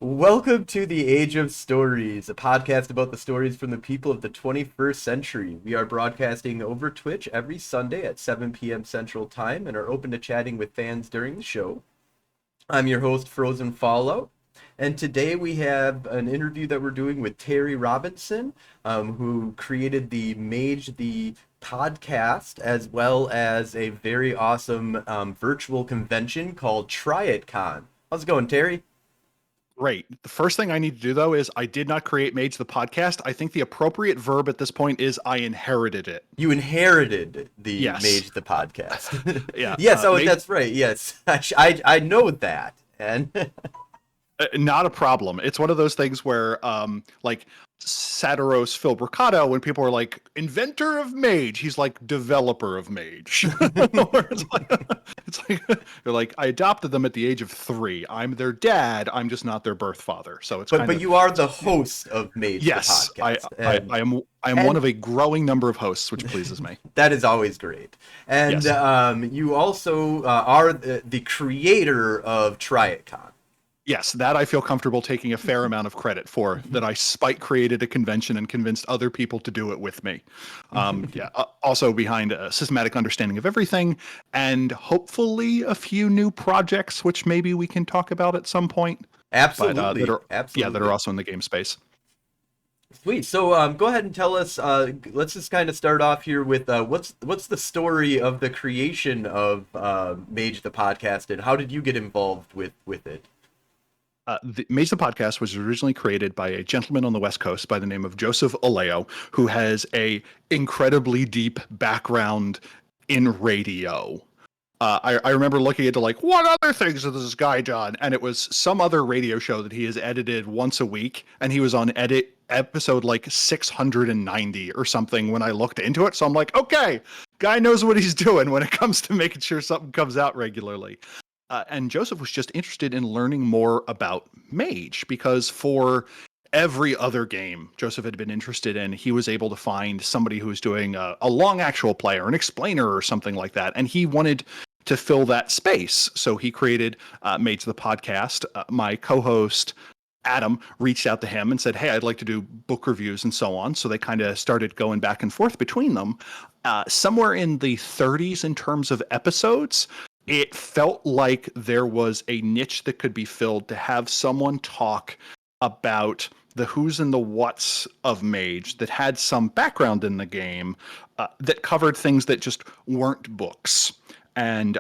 Welcome to the Age of Stories, a podcast about the stories from the people of the 21st century. We are broadcasting over Twitch every Sunday at 7 p.m. Central Time and are open to chatting with fans during the show. I'm your host, Frozen Fallout, and today we have an interview that we're doing with Terry Robinson, who created the Mage the Podcast, as well as a very awesome virtual convention called Tryitcon. How's it going, Terry? Great. The first thing I need to do, though, is I did not create Mage the Podcast. I think the appropriate verb at this point is I inherited it. You inherited the Yes. Mage the Podcast. Yeah. Yes, Mage, that's right. Yes, I know that. And not a problem. It's one of those things where, like, Satiros Phil Bricado, when people are like, inventor of Mage, he's like, developer of Mage. it's like, they're like, I adopted them at the age of 3. I'm their dad. I'm just not their birth father. So it's but you are the host of Mage the Podcast. I am one of a growing number of hosts, which pleases me. That is always great. And yes. You also are the creator of Tryitcon. Yes, that I feel comfortable taking a fair amount of credit for, that I spite created a convention and convinced other people to do it with me. Also behind a systematic understanding of everything and hopefully a few new projects, which maybe we can talk about at some point. Absolutely. Absolutely. That are also in the game space. Sweet. So go ahead and tell us, let's just kind of start off here with what's the story of the creation of Mage the Podcast, and how did you get involved with it? The Mage the Podcast was originally created by a gentleman on the West Coast by the name of Joseph Oleo, who has a incredibly deep background in radio. I remember looking into like, what other things has this guy done? And it was some other radio show that he has edited once a week, and he was on episode like 690 or something when I looked into it. So I'm like, okay, guy knows what he's doing when it comes to making sure something comes out regularly. And Joseph was just interested in learning more about Mage, because for every other game Joseph had been interested in, he was able to find somebody who was doing a long actual play or an explainer or something like that. And he wanted to fill that space. So he created Mage the Podcast. My co-host, Adam, reached out to him and said, hey, I'd like to do book reviews and so on. So they kind of started going back and forth between them. Somewhere in the 30s in terms of episodes, it felt like there was a niche that could be filled to have someone talk about the who's and the what's of Mage that had some background in the game, that covered things that just weren't books. And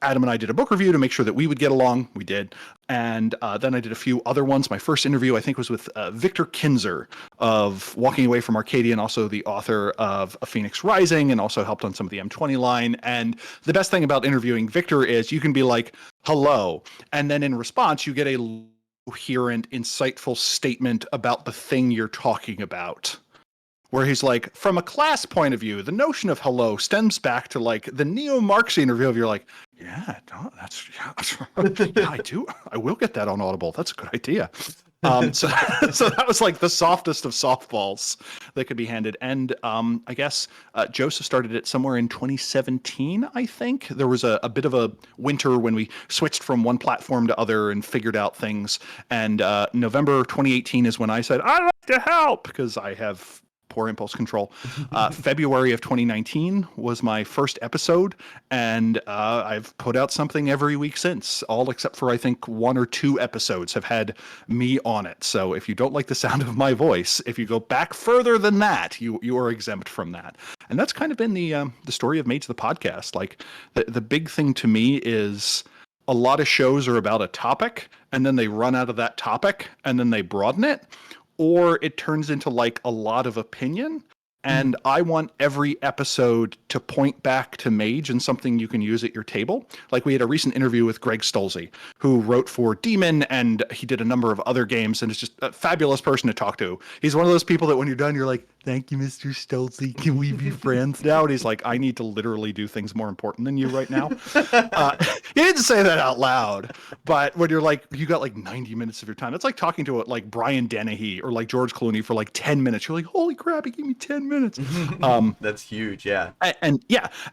Adam and I did a book review to make sure that we would get along. We did. And then I did a few other ones. My first interview, I think, was with Victor Kinzer of Walking Away from Arcadia, and also the author of A Phoenix Rising, and also helped on some of the M20 line. And the best thing about interviewing Victor is you can be like, hello. And then in response, you get a coherent, insightful statement about the thing you're talking about. Where he's like, from a class point of view, the notion of hello stems back to like the neo-Marxian review of, you're like, yeah, I do. I will get that on Audible. That's a good idea. So that was like the softest of softballs that could be handed. And I guess Joseph started it somewhere in 2017, I think. There was a bit of a winter when we switched from one platform to other and figured out things. And November 2018 is when I said, I'd like to help, because I have poor impulse control. February of 2019 was my first episode, and I've put out something every week since, all except for I think 1 or 2 episodes have had me on it. So if you don't like the sound of my voice, if you go back further than that, you are exempt from that. And that's kind of been the story of Mage the Podcast. Like the big thing to me is a lot of shows are about a topic, and then they run out of that topic, and then they broaden it, or it turns into like a lot of opinion. And I want every episode to point back to Mage and something you can use at your table. Like we had a recent interview with Greg Stolze, who wrote for Demon, and he did a number of other games, and is just a fabulous person to talk to. He's one of those people that when you're done, you're like, thank you, Mr. Stolze. Can we be friends now? And he's like, I need to literally do things more important than you right now. He didn't say that out loud, but when you're like, you got like 90 minutes of your time, it's like talking to like Brian Dennehy or like George Clooney for like 10 minutes. You're like, holy crap, he gave me 10 minutes. That's huge. Yeah.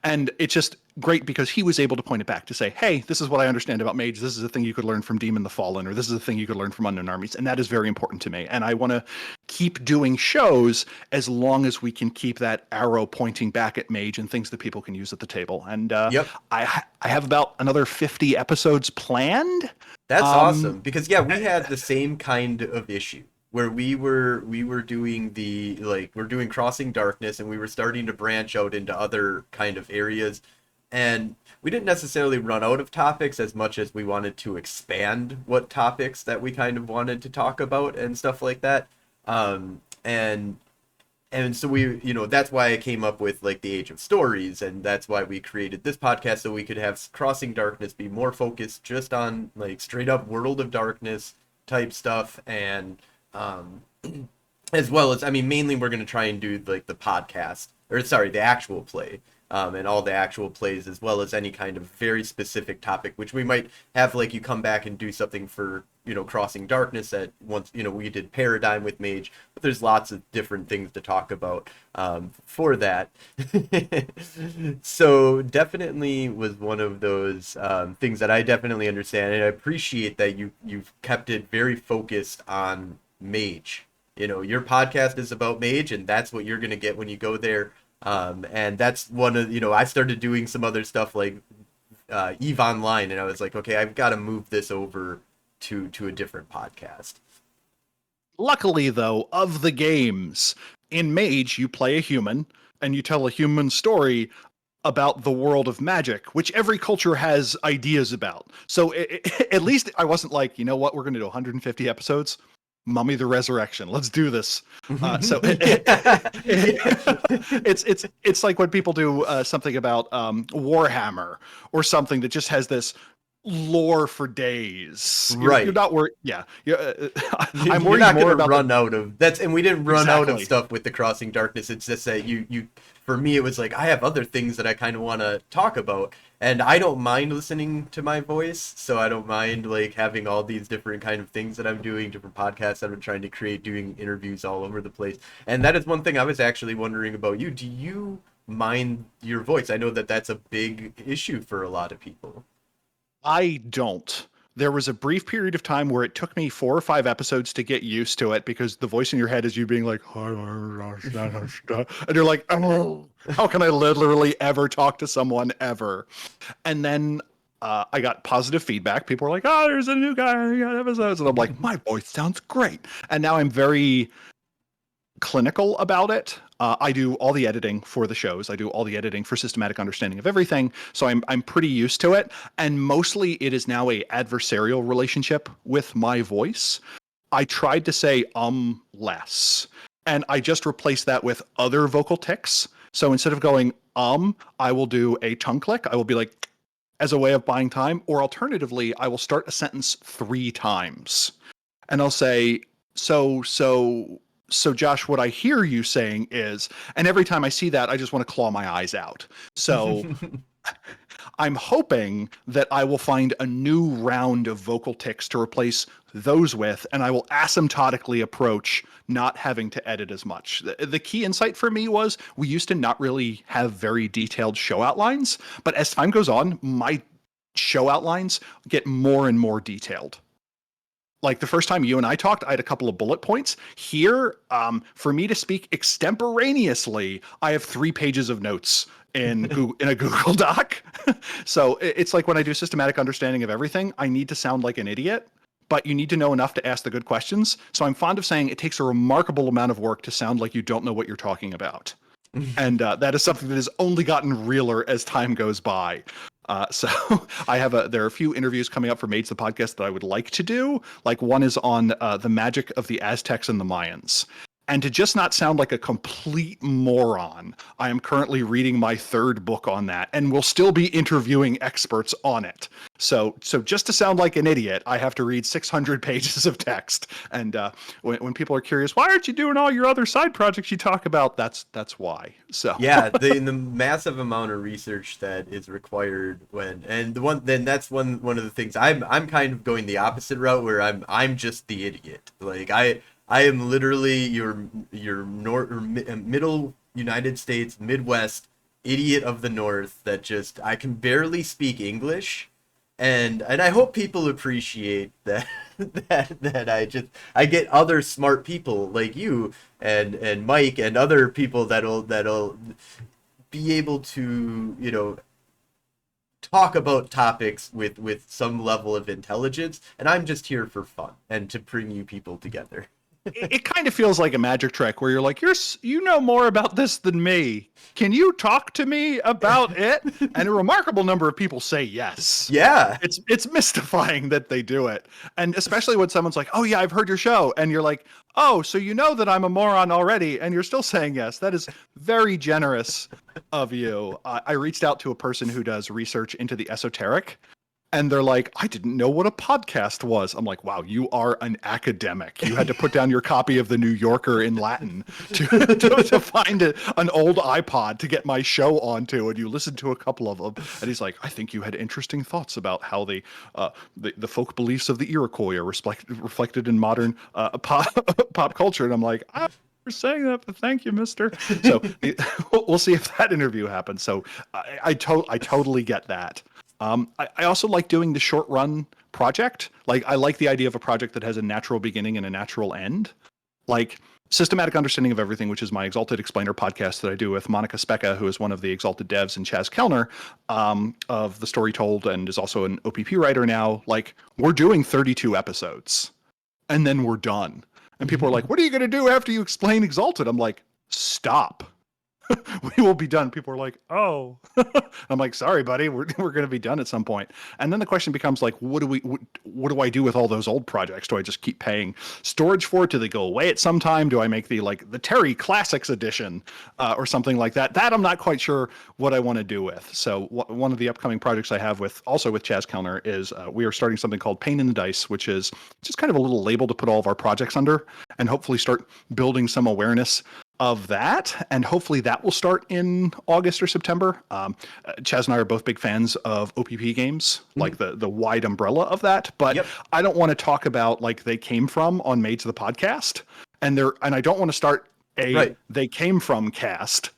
And it just, great because he was able to point it back to say, hey, this is what I understand about Mage. This is a thing you could learn from Demon the Fallen, or this is a thing you could learn from Unknown Armies. And that is very important to me. And I want to keep doing shows as long as we can keep that arrow pointing back at Mage and things that people can use at the table. And Yep. I have about another 50 episodes planned. That's awesome, because yeah, we had the same kind of issue where we were doing we're doing Crossing Darkness, and we were starting to branch out into other kind of areas, and we didn't necessarily run out of topics as much as we wanted to expand what topics that we kind of wanted to talk about and stuff like that. And so we, that's why I came up with like the Age of Stories, and that's why we created this podcast, so we could have Crossing Darkness be more focused just on like straight up World of Darkness type stuff, and as well as, I mean, mainly we're going to try and do like the podcast, or sorry, the actual play, and all the actual plays, as well as any kind of very specific topic, which we might have like you come back and do something for, Crossing Darkness at once, we did Paradigm with Mage, but there's lots of different things to talk about for that. So definitely was one of those things that I definitely understand, and I appreciate that you've kept it very focused on Mage. Your podcast is about Mage, and that's what you're going to get when you go there. And that's one of, I started doing some other stuff like EVE Online, and I was like, okay, I've got to move this over to a different podcast. Luckily, though, of the games, in Mage, you play a human, and you tell a human story about the world of magic, which every culture has ideas about. So at least I wasn't like, you know what, we're going to do 150 episodes. Mummy the Resurrection. Let's do this. It's like when people do something about Warhammer or something that just has this lore for days. Right. You're not worried. Yeah. I'm worried not going to run out of that's, and we didn't run out of stuff with the Crossing Darkness. It's just that you for me, it was like, I have other things that I kind of want to talk about, and I don't mind listening to my voice, so I don't mind like having all these different kind of things that I'm doing, different podcasts that I'm trying to create, doing interviews all over the place. And that is one thing I was actually wondering about you. Do you mind your voice? I know that that's a big issue for a lot of people. I don't. There was a brief period of time where it took me 4 or 5 episodes to get used to it, because the voice in your head is you being like, and you're like, oh, how can I literally ever talk to someone ever? And then I got positive feedback. People were like, oh, there's a new guy, we got episodes. And I'm like, my voice sounds great. And now I'm very clinical about it. I do all the editing for the shows. I do all the editing for Systematic Understanding of Everything. So I'm pretty used to it. And mostly it is now a adversarial relationship with my voice. I tried to say less. And I just replaced that with other vocal tics. So instead of going I will do a tongue click. I will be like, as a way of buying time. Or alternatively, I will start a sentence 3 times. And I'll say, so Josh, what I hear you saying is, and every time I see that, I just want to claw my eyes out. So I'm hoping that I will find a new round of vocal tics to replace those with, and I will asymptotically approach not having to edit as much. The key insight for me was we used to not really have very detailed show outlines, but as time goes on, my show outlines get more and more detailed. Like the first time you and I talked, I had a couple of bullet points. Here, for me to speak extemporaneously, I have 3 pages of notes in a Google Doc. So it's like when I do Systematic Understanding of Everything, I need to sound like an idiot, but you need to know enough to ask the good questions. So I'm fond of saying it takes a remarkable amount of work to sound like you don't know what you're talking about. And that is something that has only gotten realer as time goes by. So there are a few interviews coming up for Mage the Podcast that I would like to do. Like one is on the magic of the Aztecs and the Mayans. And to just not sound like a complete moron, I am currently reading my 3rd book on that, and will still be interviewing experts on it. So just to sound like an idiot, I have to read 600 pages of text. And when people are curious, why aren't you doing all your other side projects you talk about? That's why. So yeah, the massive amount of research that is required that's one of the things I'm kind of going the opposite route, where I'm just the idiot. Like I am literally your middle United States, Midwest idiot of the North that just I can barely speak English, and I hope people appreciate that that I get other smart people like you and Mike and other people that'll be able to, talk about topics with some level of intelligence, and I'm just here for fun and to bring you people together. It kind of feels like a magic trick where you're like, you know more about this than me. Can you talk to me about it? And a remarkable number of people say yes. Yeah. It's mystifying that they do it. And especially when someone's like, oh yeah, I've heard your show. And you're like, oh, so you know that I'm a moron already. And you're still saying yes. That is very generous of you. I reached out to a person who does research into the esoteric. And they're like, I didn't know what a podcast was. I'm like, wow, you are an academic. You had to put down your copy of the New Yorker in Latin to find an old iPod to get my show onto. And you listened to a couple of them. And he's like, I think you had interesting thoughts about how the folk beliefs of the Iroquois are reflected in modern pop culture. And I'm like, for saying that, but thank you, mister. So we'll see if that interview happens. So I totally get that. I also like doing the short run project. Like, I like the idea of a project that has a natural beginning and a natural end. Like Systematic Understanding of Everything, which is my Exalted Explainer podcast that I do with Monica Specca, who is one of the Exalted devs, and Chaz Kellner of The Story Told, and is also an OPP writer now. Like, we're doing 32 episodes and then we're done. And people are like, what are you going to do after you explain Exalted? I'm like, stop. We will be done. People are like, oh. I'm like, sorry, buddy, we're going to be done at some point. And then the question becomes like, what do I do with all those old projects? Do I just keep paying storage for it? Do they go away at some time? Do I make the Terry Classics edition or something like that? That I'm not quite sure what I want to do with. So one of the upcoming projects I have with Chaz Kellner is we are starting something called Pain in the Dice, which is just kind of a little label to put all of our projects under and hopefully start building some awareness of that, and hopefully that will start in August or September. Chaz and I are both big fans of OPP games, like the wide umbrella of that, but I don't want to talk about like they came from on Mage the Podcast, and I don't want to start they came from cast,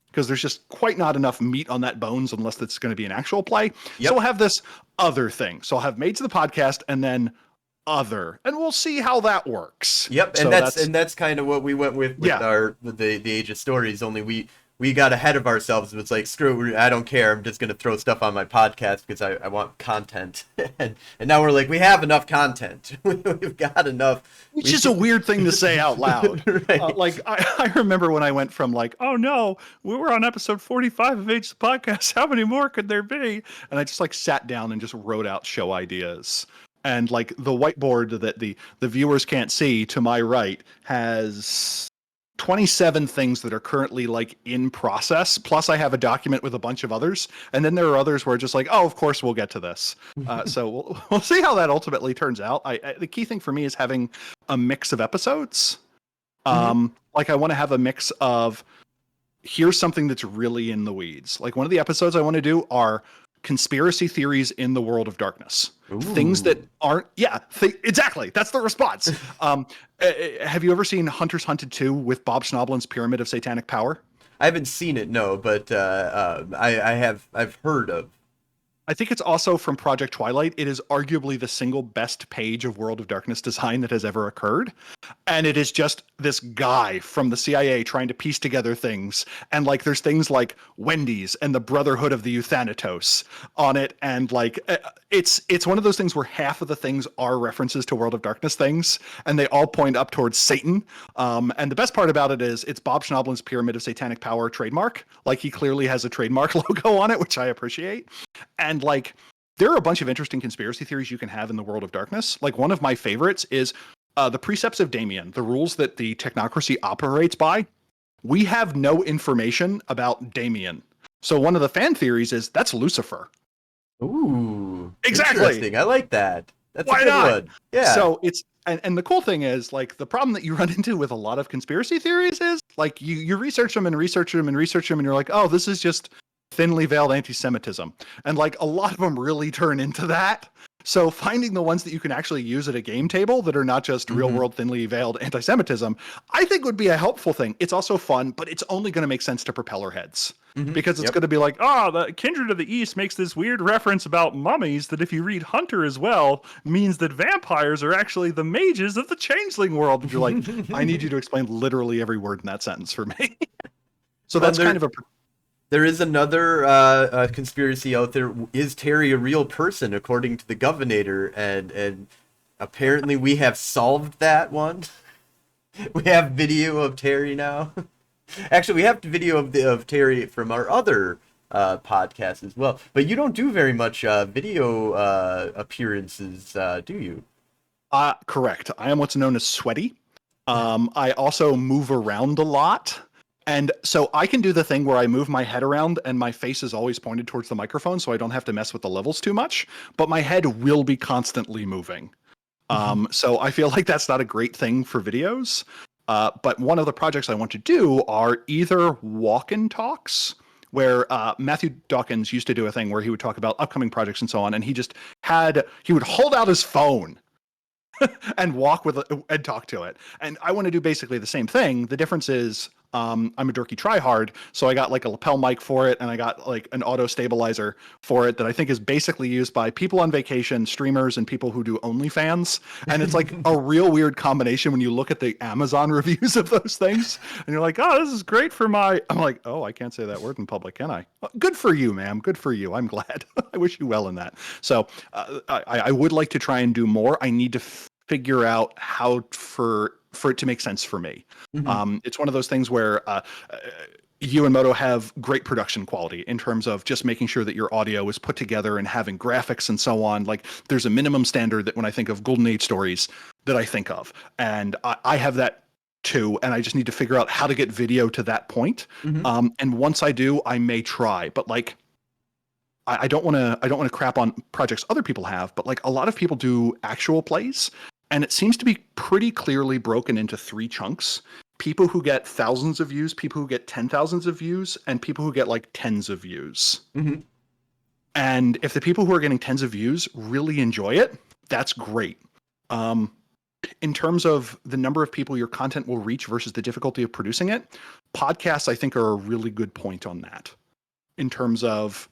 because there's just quite not enough meat on that bones unless it's going to be an actual play. So we'll have this other thing. So I'll have Mage the Podcast and then other, and we'll see how that works. Yep, so and that's kind of what we went with the Age of Stories. Only we got ahead of ourselves. It was like, screw it, I don't care. I'm just gonna throw stuff on my podcast because I want content. and now we're like, we have enough content. We've got enough. Which is a weird thing to say out loud. Right. Like I remember when I went from like, oh no, we were on episode 45 of Age the Podcast. How many more could there be? And I just like sat down and just wrote out show ideas. And like the whiteboard that the viewers can't see to my right has 27 things that are currently like in process. Plus I have a document with a bunch of others. And then there are others where just like, oh, of course we'll get to this. So we'll see how that ultimately turns out. The key thing for me is having a mix of episodes. Like I want to have a mix of, here's something that's really in the weeds. Like one of the episodes I want to do are conspiracy theories in the world of darkness. Ooh. Things that aren't exactly, that's the response. Have you ever seen Hunters Hunted 2 with Bob Schnoblin's Pyramid of Satanic Power? I haven't seen it, no, but I've heard of. I think it's also from Project Twilight. It is arguably the single best page of World of Darkness design that has ever occurred. And it is just this guy from the CIA trying to piece together things. And like, there's things like Wendy's and the Brotherhood of the Euthanatos on it. And like, it's one of those things where half of the things are references to World of Darkness things, and they all point up towards Satan. And the best part about it is it's Bob Schnoblin's Pyramid of Satanic Power trademark. Like he clearly has a trademark logo on it, which I appreciate. And like, there are a bunch of interesting conspiracy theories you can have in the World of Darkness. Like one of my favorites is the precepts of Damien, the rules that the technocracy operates by. We have no information about Damien. So one of the fan theories is that's Lucifer. Ooh, exactly. Interesting. I like that. That's Why a good not? one. Yeah. So it's, and the cool thing is like the problem that you run into with a lot of conspiracy theories is like you research them and research them and research them, and you're like, oh, this is just thinly veiled anti-Semitism. And like a lot of them really turn into that. So finding the ones that you can actually use at a game table that are not just real world thinly veiled anti-Semitism, I think would be a helpful thing. It's also fun, but it's only going to make sense to propeller heads. because it's Yep. going to be like, oh, the Kindred of the East makes this weird reference about mummies that if you read Hunter as well, means that vampires are actually the mages of the changeling world. And you're like, I need you to explain literally every word in that sentence for me. So Well, that's kind of a... there is another conspiracy out there. Is Terry a real person, according to the governor? And apparently we have solved that one. We have video of Terry now. Actually, we have video of Terry from our other podcast as well. But you don't do very much video appearances, do you? Correct. I am what's known as sweaty. I also move around a lot. And so I can do the thing where I move my head around and my face is always pointed towards the microphone, so I don't have to mess with the levels too much. But my head will be constantly moving. So I feel like that's not a great thing for videos. But one of the projects I want to do are either walk-in talks, where Matthew Dawkins used to do a thing where he would talk about upcoming projects and so on, and he would hold out his phone and walk with it and talk to it. And I want to do basically the same thing. The difference is I'm a dorky tryhard, so I got like a lapel mic for it, and I got like an auto stabilizer for it that I think is basically used by people on vacation, streamers, and people who do OnlyFans. And it's like a real weird combination when you look at the Amazon reviews of those things, and you're like, oh, this is great for my... I'm like, oh, I can't say that word in public, can I? Good for you, ma'am. Good for you. I'm glad. I wish you well in that. So I would like to try and do more. I need to figure out how for it to make sense for me. It's one of those things where you and Moto have great production quality in terms of just making sure that your audio is put together and having graphics and so on. Like there's a minimum standard that when I think of Golden Age stories that I think of, and I have that too, and I just need to figure out how to get video to that point. And once I do, I may try, but like I don't want to crap on projects other people have, but like a lot of people do actual plays. And it seems to be pretty clearly broken into 3 chunks. People who get thousands of views, people who get 10,000s of views, and people who get like tens of views. And if the people who are getting tens of views really enjoy it, that's great. In terms of the number of people your content will reach versus the difficulty of producing it, podcasts, I think, are a really good point on that. In terms of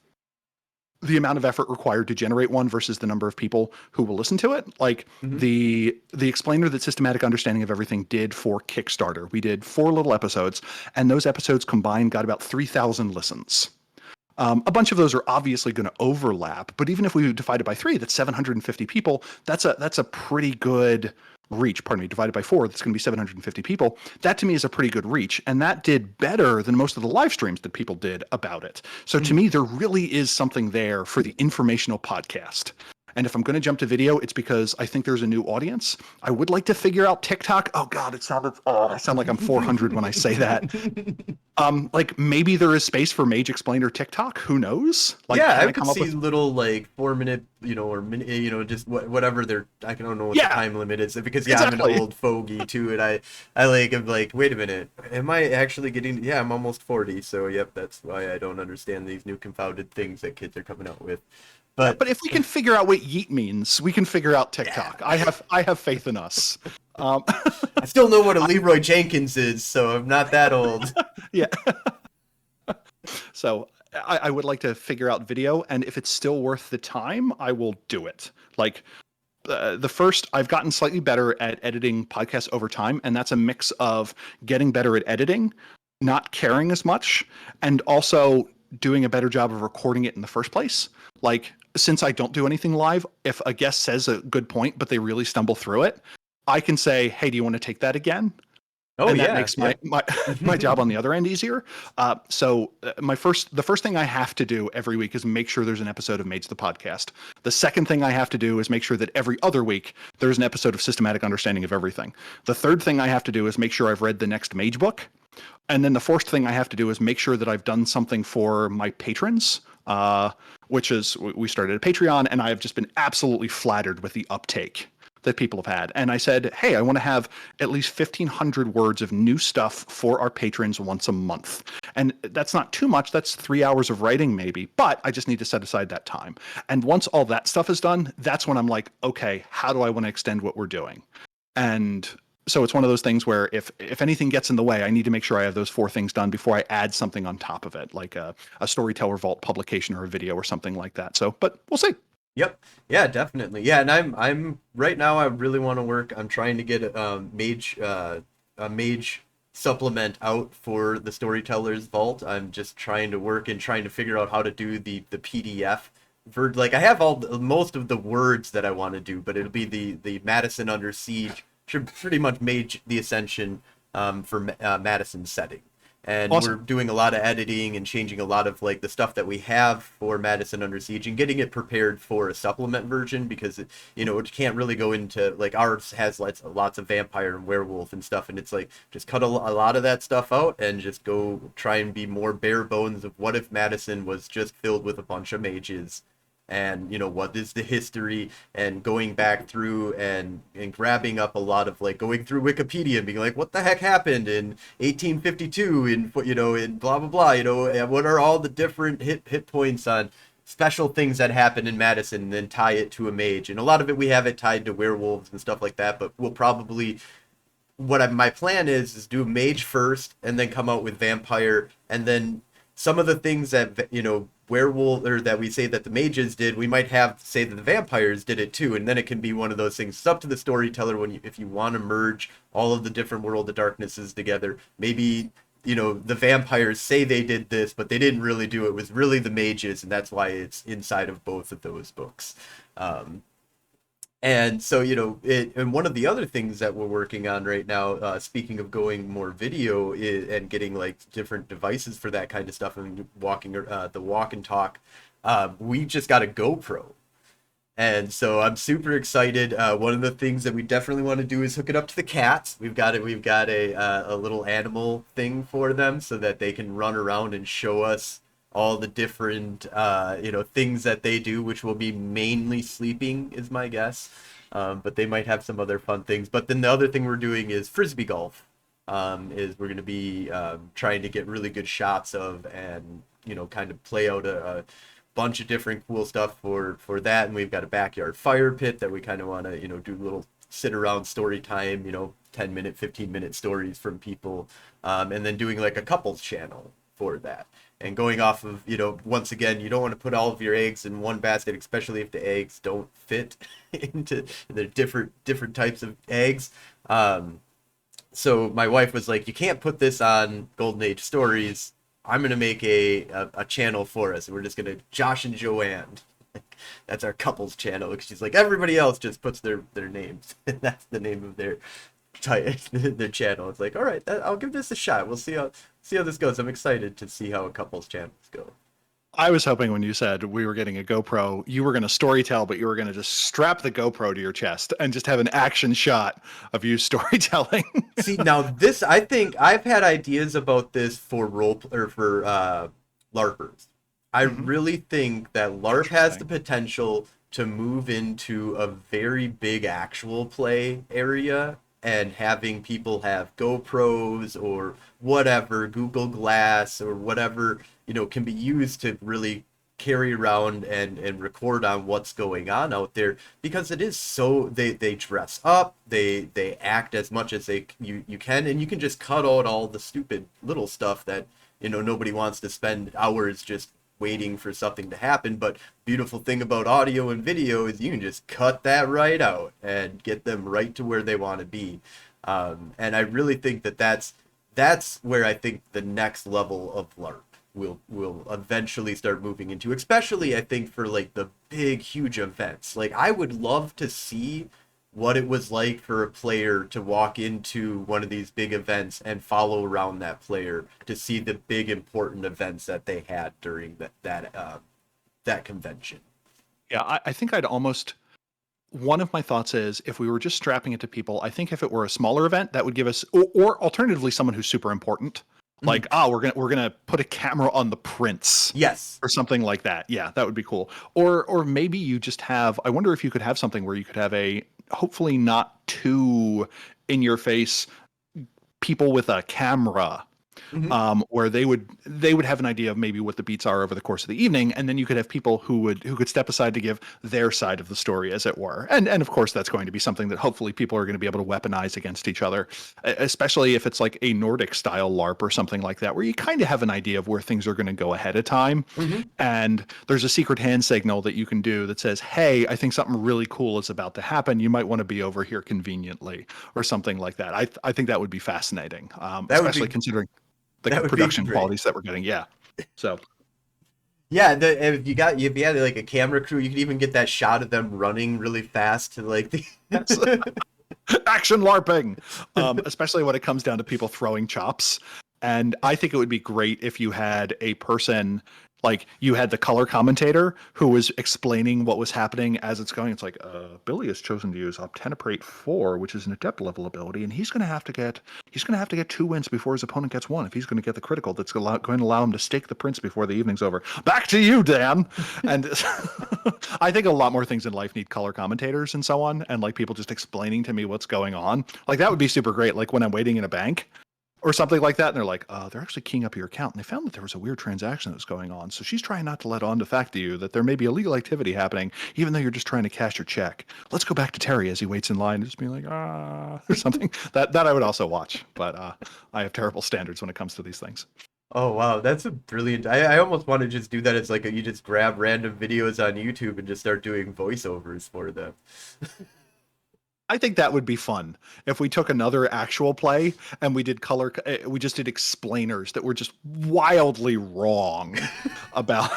the amount of effort required to generate one versus the number of people who will listen to it. Like the explainer that Systematic Understanding of Everything did for Kickstarter. We did 4 little episodes, and those episodes combined got about 3,000 listens. A bunch of those are obviously going to overlap, but even if we divide it by 3, that's 750 people. That's a pretty good reach. Pardon me, divided by 4, that's going to be 750 people. That to me is a pretty good reach, and that did better than most of the live streams that people did about it. So to me, there really is something there for the informational podcast. And if I'm going to jump to video, it's because I think there's a new audience. I would like to figure out TikTok. Oh God, I sound like I'm 400 when I say that. Like maybe there is space for Mage Explainer TikTok. Who knows? Like, yeah, I could see little like 4-minute, or minute, just whatever I don't know what the time limit is, because exactly. I'm an old fogey too, and I'm like, wait a minute, am I actually getting? Yeah, I'm almost 40, so yep, that's why I don't understand these new confounded things that kids are coming out with. But if we can figure out what yeet means, we can figure out TikTok. Yeah. I have faith in us. I still know what a Leroy Jenkins is, so I'm not that old. Yeah. So I would like to figure out video, and if it's still worth the time, I will do it. Like the first, I've gotten slightly better at editing podcasts over time, and that's a mix of getting better at editing, not caring as much, and also doing a better job of recording it in the first place. Like, since I don't do anything live, if a guest says a good point, but they really stumble through it, I can say, hey, do you want to take that again? Oh, and yeah. That makes my job on the other end easier. So the first thing I have to do every week is make sure there's an episode of Mage the Podcast. The second thing I have to do is make sure that every other week there's an episode of Systematic Understanding of Everything. The third thing I have to do is make sure I've read the next Mage book. And then the fourth thing I have to do is make sure that I've done something for my patrons, which is we started a Patreon, and I have just been absolutely flattered with the uptake that people have had. And I said, hey, I want to have at least 1,500 words of new stuff for our patrons once a month. And that's not too much. That's 3 hours of writing maybe, but I just need to set aside that time. And once all that stuff is done, that's when I'm like, okay, how do I want to extend what we're doing? And So it's one of those things where if anything gets in the way, I need to make sure I have those 4 things done before I add something on top of it, like a Storyteller Vault publication or a video or something like that. So, but we'll see. Yep. Yeah, definitely. Yeah, and I'm right now I really want to work. I'm trying to get a mage supplement out for the Storyteller's Vault. I'm just trying to work and trying to figure out how to do the PDF like I have most of the words that I want to do, but it'll be the Madison Under Siege, should pretty much Mage the Ascension for Madison's setting. And Awesome. we're doing a lot of editing and changing a lot of like the stuff that we have for Madison Under Siege and getting it prepared for a supplement version because it can't really go into like ours has lots of vampire and werewolf and stuff, and it's like just cut a lot of that stuff out and just go try and be more bare bones of what if Madison was just filled with a bunch of mages, and what is the history, and going back through and grabbing up a lot of like going through Wikipedia and being like, what the heck happened in 1852 in in blah blah blah, and what are all the different hit points on special things that happen in Madison, and then tie it to a mage. And a lot of it we have it tied to werewolves and stuff like that, but we'll probably my plan is do mage first and then come out with vampire, and then some of the things that werewolf or that we say that the mages did, we might have say that the vampires did it too, and then it can be one of those things. It's up to the storyteller if you want to merge all of the different World of Darknesses together. Maybe the vampires say they did this, but they didn't really do it. It was really the mages, and that's why it's inside of both of those books. And so, and one of the other things that we're working on right now, speaking of going more video and getting like different devices for that kind of stuff and the walk and talk, we just got a GoPro. And so I'm super excited. One of the things that we definitely want to do is hook it up to the cats. We've got a little animal thing for them so that they can run around and show us all the different things that they do, which will be mainly sleeping is my guess, but they might have some other fun things. But then the other thing we're doing is frisbee golf. Is we're going to be trying to get really good shots of and kind of play out a bunch of different cool stuff for that. And we've got a backyard fire pit that we kind of want to do little sit around story time, 10-minute 15-minute stories from people, and then doing like a couples channel for that. And going off of, once again, you don't want to put all of your eggs in one basket, especially if the eggs don't fit into the different types of eggs. So my wife was like, you can't put this on Golden Age Stories. I'm going to make a channel for us. And we're just going to Josh and Joanne. That's our couples channel. Because she's like, everybody else just puts their names. And that's the name of their channel. It's like, all right, I'll give this a shot. We'll see how this goes. I'm excited to see how a couple's channels go. I was hoping when you said we were getting a GoPro, you were going to storytell, but you were going to just strap the GoPro to your chest and just have an action shot of you storytelling. See, now this, I think I've had ideas about this for LARPers. I really think that LARP has the potential to move into a very big actual play area, and having people have GoPros or whatever, Google Glass or whatever, can be used to really carry around and record on what's going on out there, because it is so they dress up, they act as much as you can, and you can just cut out all the stupid little stuff that nobody wants to spend hours just waiting for something to happen. But beautiful thing about audio and video is you can just cut that right out and get them right to where they want to be. And I really think that's where I think the next level of LARP will eventually start moving into, especially I think for like the big huge events. Like I would love to see what it was like for a player to walk into one of these big events and follow around that player to see the big important events that they had during that convention. Yeah, I think I'd almost, one of my thoughts is if we were just strapping it to people, I think if it were a smaller event, that would give us, or alternatively someone who's super important, like, we're gonna put a camera on the prince, yes, or something like that. Yeah, that would be cool. Or maybe you just have, I wonder if you could have something where you could have a, hopefully not too in your face, people with a camera Mhm. where they would have an idea of maybe what the beats are over the course of the evening, and then you could have people who could step aside to give their side of the story, as it were. And of course, that's going to be something that hopefully people are going to be able to weaponize against each other, especially if it's like a Nordic style LARP or something like that, where you kind of have an idea of where things are going to go ahead of time. Mhm. And there's a secret hand signal that you can do that says, hey, I think something really cool is about to happen. You might want to be over here conveniently, or something like that. I think that would be fascinating, That would especially be considering the that would be production great. qualities that we're getting. Yeah. So Yeah, if you had like a camera crew, you could even get that shot of them running really fast to like the that's action LARPing, especially when it comes down to people throwing chops. And I think it would be great if you had a person, like you had the color commentator who was explaining what was happening as it's going. It's like, Billy has chosen to use Obteneprate 4, which is an adept level ability, and he's going to have to get 2 wins before his opponent gets 1 if he's going to get the critical that's going to allow him to stake the prince before the evening's over. Back to you, Dan. And I think a lot more things in life need color commentators and so on, and like people just explaining to me what's going on. Like that would be super great. Like when I'm waiting in a bank or something like that, and they're like, they're actually keying up your account, and they found that there was a weird transaction that was going on. So she's trying not to let on the fact to you that there may be illegal activity happening, even though you're just trying to cash your check. Let's go back to Terry as he waits in line, and just be like, or something. That I would also watch, but I have terrible standards when it comes to these things. Oh wow, that's a brilliant. I almost want to just do that as like you just grab random videos on YouTube and just start doing voiceovers for them. I think that would be fun if we took another actual play and we did we just did explainers that were just wildly wrong about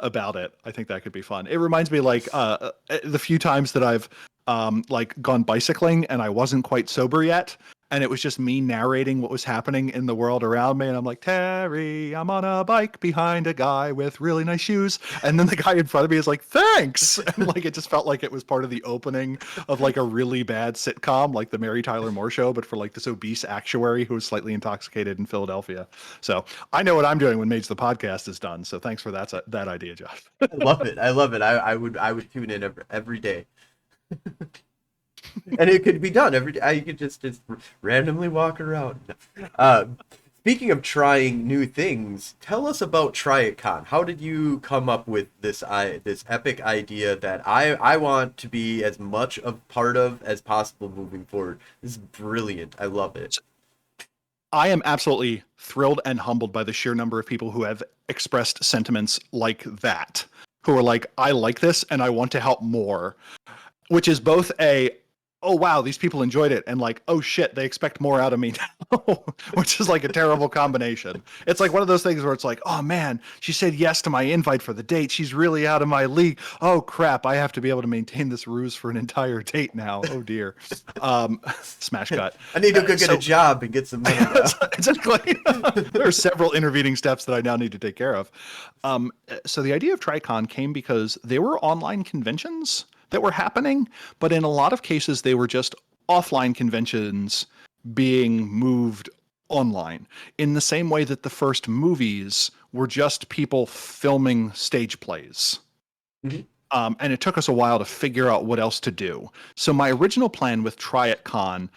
about it. I think that could be fun. It reminds me like the few times that I've like gone bicycling and I wasn't quite sober yet, and it was just me narrating what was happening in the world around me, and I'm like, Terry, I'm on a bike behind a guy with really nice shoes, and then the guy in front of me is like, thanks, and like it just felt like it was part of the opening of like a really bad sitcom, like the Mary Tyler Moore Show, but for like this obese actuary who was slightly intoxicated in Philadelphia. So I know what I'm doing when Mage the Podcast is done, so thanks for that idea, Josh. I love it. I love it. I would tune in every day. And it could be done every day. You could just randomly walk around. Uh, Speaking of trying new things, tell us about Tryitcon. How did you come up with this epic idea that I want to be as much a part of as possible moving forward? This is brilliant. I love it. I am absolutely thrilled and humbled by the sheer number of people who have expressed sentiments like that, who are like, I like this and I want to help more, which is both oh wow, these people enjoyed it, and like, oh shit, they expect more out of me now, which is like a terrible combination. It's like one of those things where it's like, oh man, she said yes to my invite for the date. She's really out of my league. Oh crap, I have to be able to maintain this ruse for an entire date now. Oh dear. Smash cut. I need to go get a job and get some money now. Exactly. There are several intervening steps that I now need to take care of. So the idea of Trycon came because there were online conventions that were happening, but in a lot of cases they were just offline conventions being moved online, in the same way that the first movies were just people filming stage plays. Mm-hmm. And it took us a while to figure out what else to do. So my original plan with Tryitcon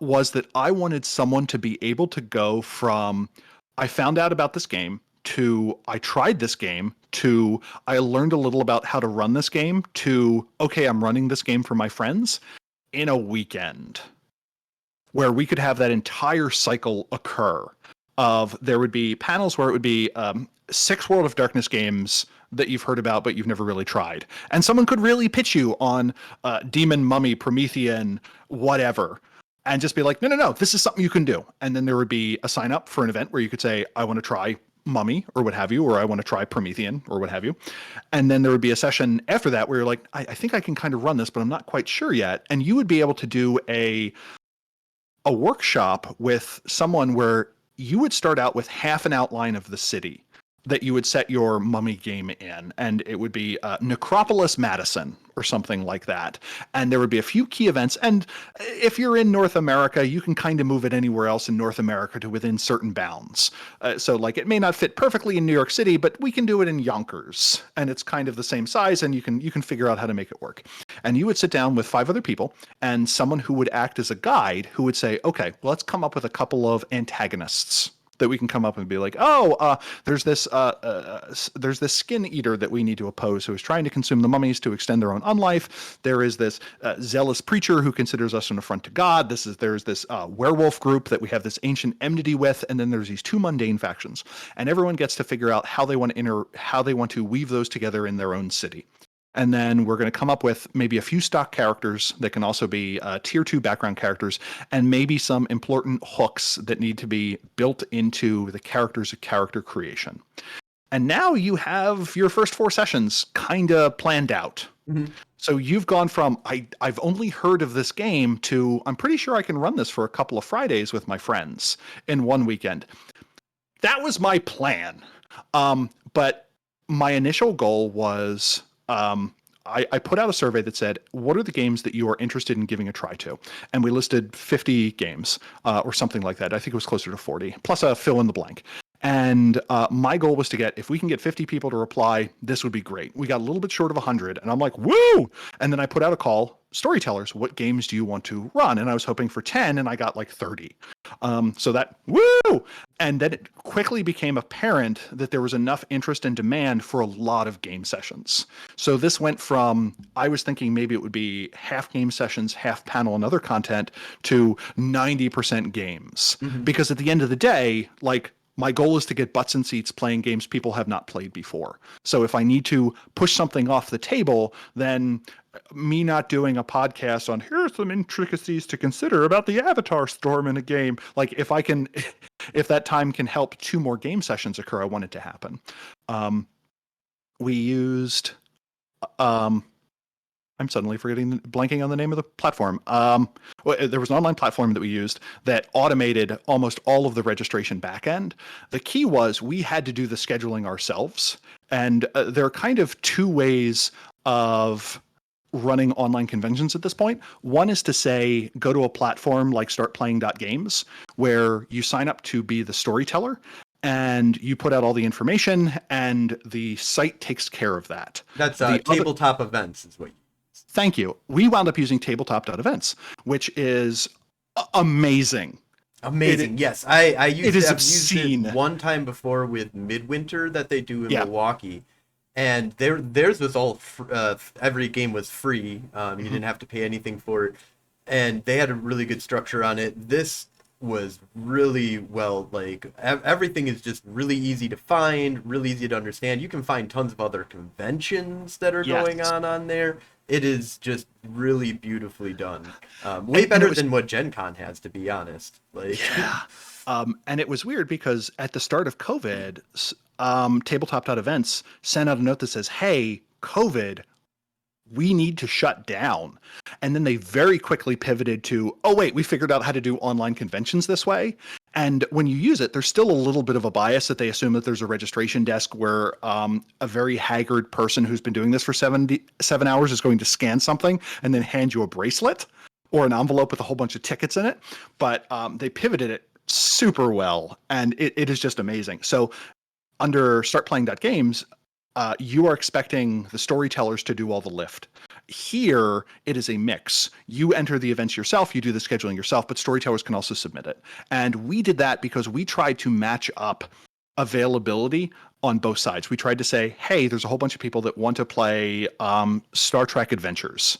was that I wanted someone to be able to go from, I found out about this game, to I tried this game, to I learned a little about how to run this game, to okay, I'm running this game for my friends in a weekend, where we could have that entire cycle occur. Of there would be panels where it would be 6 World of Darkness games that you've heard about but you've never really tried, and someone could really pitch you on Demon, Mummy, Promethean, whatever, and just be like, no, this is something you can do. And then there would be a sign up for an event where you could say, I want to try Mummy or what have you, or I want to try Promethean or what have you. And then there would be a session after that where you're like, I think I can kind of run this, but I'm not quite sure yet. And you would be able to do a workshop with someone where you would start out with half an outline of the city that you would set your mummy game in, and it would be Necropolis Madison or something like that. And there would be a few key events. And if you're in North America, you can kind of move it anywhere else in North America to within certain bounds. So like it may not fit perfectly in New York City, but we can do it in Yonkers, and it's kind of the same size, and you can figure out how to make it work. And you would sit down with 5 other people and someone who would act as a guide who would say, okay, well, let's come up with a couple of antagonists that we can come up and be like, there's this skin eater that we need to oppose who is trying to consume the mummies to extend their own unlife. There is this zealous preacher who considers us an affront to God. There's this werewolf group that we have this ancient enmity with, and then there's these 2 mundane factions, and everyone gets to figure out how they want to weave those together in their own city. And then we're going to come up with maybe a few stock characters that can also be tier 2 background characters, and maybe some important hooks that need to be built into the characters of character creation. And now you have your first 4 sessions kind of planned out. Mm-hmm. So you've gone from, I've only heard of this game to, I'm pretty sure I can run this for a couple of Fridays with my friends in one weekend. That was my plan. But my initial goal was... I put out a survey that said, what are the games that you are interested in giving a try to? And we listed 50 games or something like that. I think it was closer to 40, plus a fill in the blank. And my goal was to get, if we can get 50 people to reply, this would be great. We got a little bit short of 100, and I'm like, woo! And then I put out a call, storytellers, what games do you want to run? And I was hoping for 10, and I got like 30. So that, woo! And then it quickly became apparent that there was enough interest and demand for a lot of game sessions. So this went from, I was thinking maybe it would be half game sessions, half panel and other content, to 90% games. Mm-hmm. Because at the end of the day, like, my goal is to get butts in seats playing games people have not played before. So if I need to push something off the table, then me not doing a podcast on here are some intricacies to consider about the Avatar storm in a game. Like if that time can help 2 more game sessions occur, I want it to happen. We used, I'm suddenly blanking on the name of the platform. There was an online platform that we used that automated almost all of the registration backend. The key was we had to do the scheduling ourselves. And there are kind of 2 ways of running online conventions at this point. One is to say, go to a platform like startplaying.games, where you sign up to be the storyteller, and you put out all the information, and the site takes care of that. That's tabletop events is what you... Thank you. We wound up using tabletop.events, which is amazing. Amazing. Yes. I've used it one time before with Midwinter that they do in Milwaukee. And theirs was all, every game was free. You didn't have to pay anything for it. And they had a really good structure on it. This was really well, like, everything is just really easy to find, really easy to understand. You can find tons of other conventions that are going on there. It is just really beautifully done. Way better than what Gen Con has, to be honest. Like, yeah. And it was weird because at the start of COVID, tabletop.events sent out a note that says, hey, COVID, we need to shut down. And then they very quickly pivoted to, oh, wait, we figured out how to do online conventions this way. And when you use it, there's still a little bit of a bias that they assume that there's a registration desk where a very haggard person who's been doing this for 7 hours is going to scan something and then hand you a bracelet or an envelope with a whole bunch of tickets in it. But they pivoted it super well, and it is just amazing. So under startplaying.games, you are expecting the storytellers to do all the lift. Here, it is a mix. You enter the events yourself, you do the scheduling yourself, but storytellers can also submit it. And we did that because we tried to match up availability on both sides. We tried to say, hey, there's a whole bunch of people that want to play Star Trek Adventures.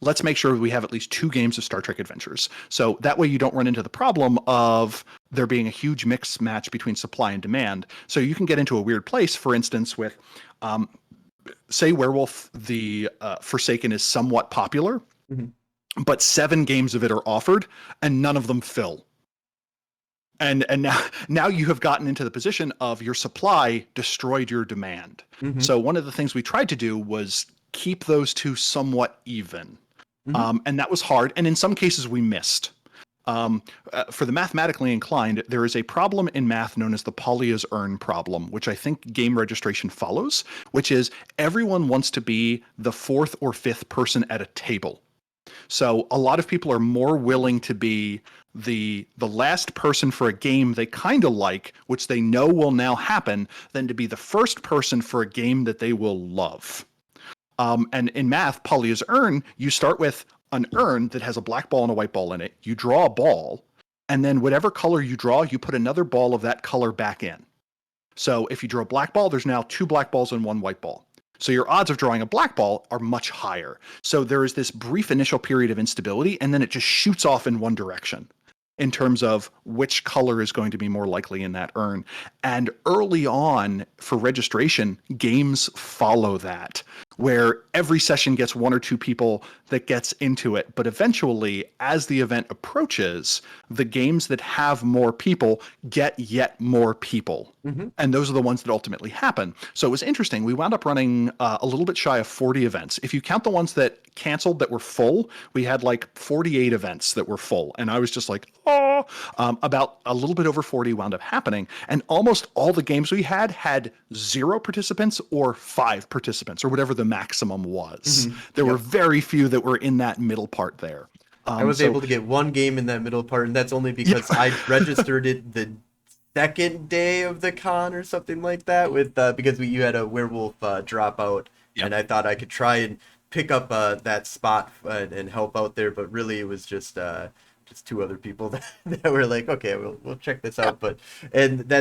Let's make sure we have at least 2 games of Star Trek Adventures. So that way you don't run into the problem of there being a huge mix match between supply and demand. So you can get into a weird place, for instance, with, say Werewolf the Forsaken is somewhat popular, but 7 games of it are offered and none of them fill. And now you have gotten into the position of your supply destroyed your demand. So one of the things we tried to do was keep those 2 somewhat even. And that was hard. And in some cases we missed. For the mathematically inclined, there is a problem in math known as the Polya's urn problem, which I think game registration follows, which is everyone wants to be the fourth or fifth person at a table. So a lot of people are more willing to be the last person for a game they kind of like, which they know will now happen, than to be the first person for a game that they will love. And in math, Polya's urn, you start with an urn that has a black ball and a white ball in it. You draw a ball, and then whatever color you draw, you put another ball of that color back in. So if you draw a black ball, there's now 2 black balls and 1 white ball. So your odds of drawing a black ball are much higher. So there is this brief initial period of instability, and then it just shoots off in one direction in terms of which color is going to be more likely in that urn. And early on for registration, games follow that, where every session gets 1 or 2 people that gets into it. But eventually, as the event approaches, the games that have more people get yet more people. Mm-hmm. And those are the ones that ultimately happen. So it was interesting. We wound up running a little bit shy of 40 events. If you count the ones that canceled that were full, we had like 48 events that were full. And I was just like, oh, about a little bit over 40 wound up happening. And almost all the games we had 0 participants or 5 participants or whatever the maximum was. Mm-hmm. There were very few that were in that middle part there. I was able to get 1 game in that middle part, and that's only because I registered it the second day of the con or something like that, with because you had a werewolf drop out, and I thought I could try and pick up that spot and help out there, but really it was just 2 other people that were like, okay, we'll check this out. But and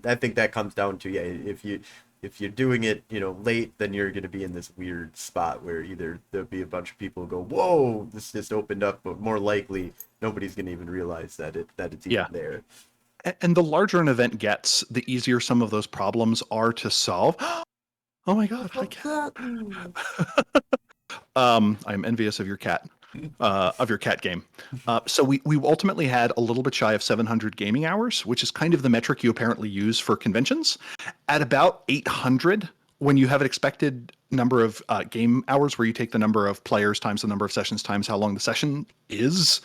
I think that comes down to if you're doing it, late, then you're going to be in this weird spot where either there'll be a bunch of people who go, whoa, this just opened up, but more likely nobody's going to even realize that it's even there. And the larger an event gets, the easier some of those problems are to solve. Oh my God, my cat. I'm envious of your cat. Of your cat game. So we ultimately had a little bit shy of 700 gaming hours, which is kind of the metric you apparently use for conventions. At about 800, when you have an expected number of game hours, where you take the number of players times the number of sessions times how long the session is,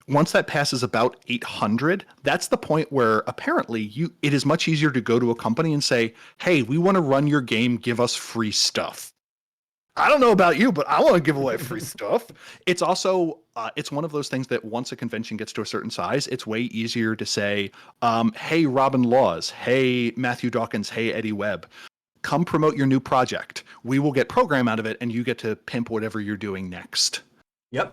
once that passes about 800, that's the point where apparently it is much easier to go to a company and say, hey, we want to run your game, give us free stuff. I don't know about you, but I want to give away free stuff. It's also, it's one of those things that once a convention gets to a certain size, it's way easier to say, hey, Robin Laws, hey, Matthew Dawkins, hey, Eddie Webb, come promote your new project. We will get program out of it, and you get to pimp whatever you're doing next. Yep.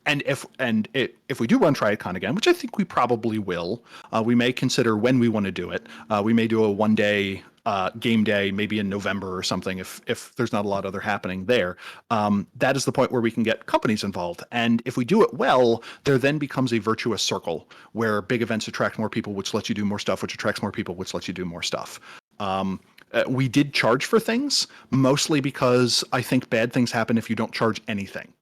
And if we do run Tryitcon again, which I think we probably will, we may consider when we want to do it. We may do a 1-day game day, maybe in November or something, if there's not a lot other happening there. That is the point where we can get companies involved. And if we do it well, there then becomes a virtuous circle where big events attract more people, which lets you do more stuff, which attracts more people, which lets you do more stuff. We did charge for things, mostly because I think bad things happen if you don't charge anything.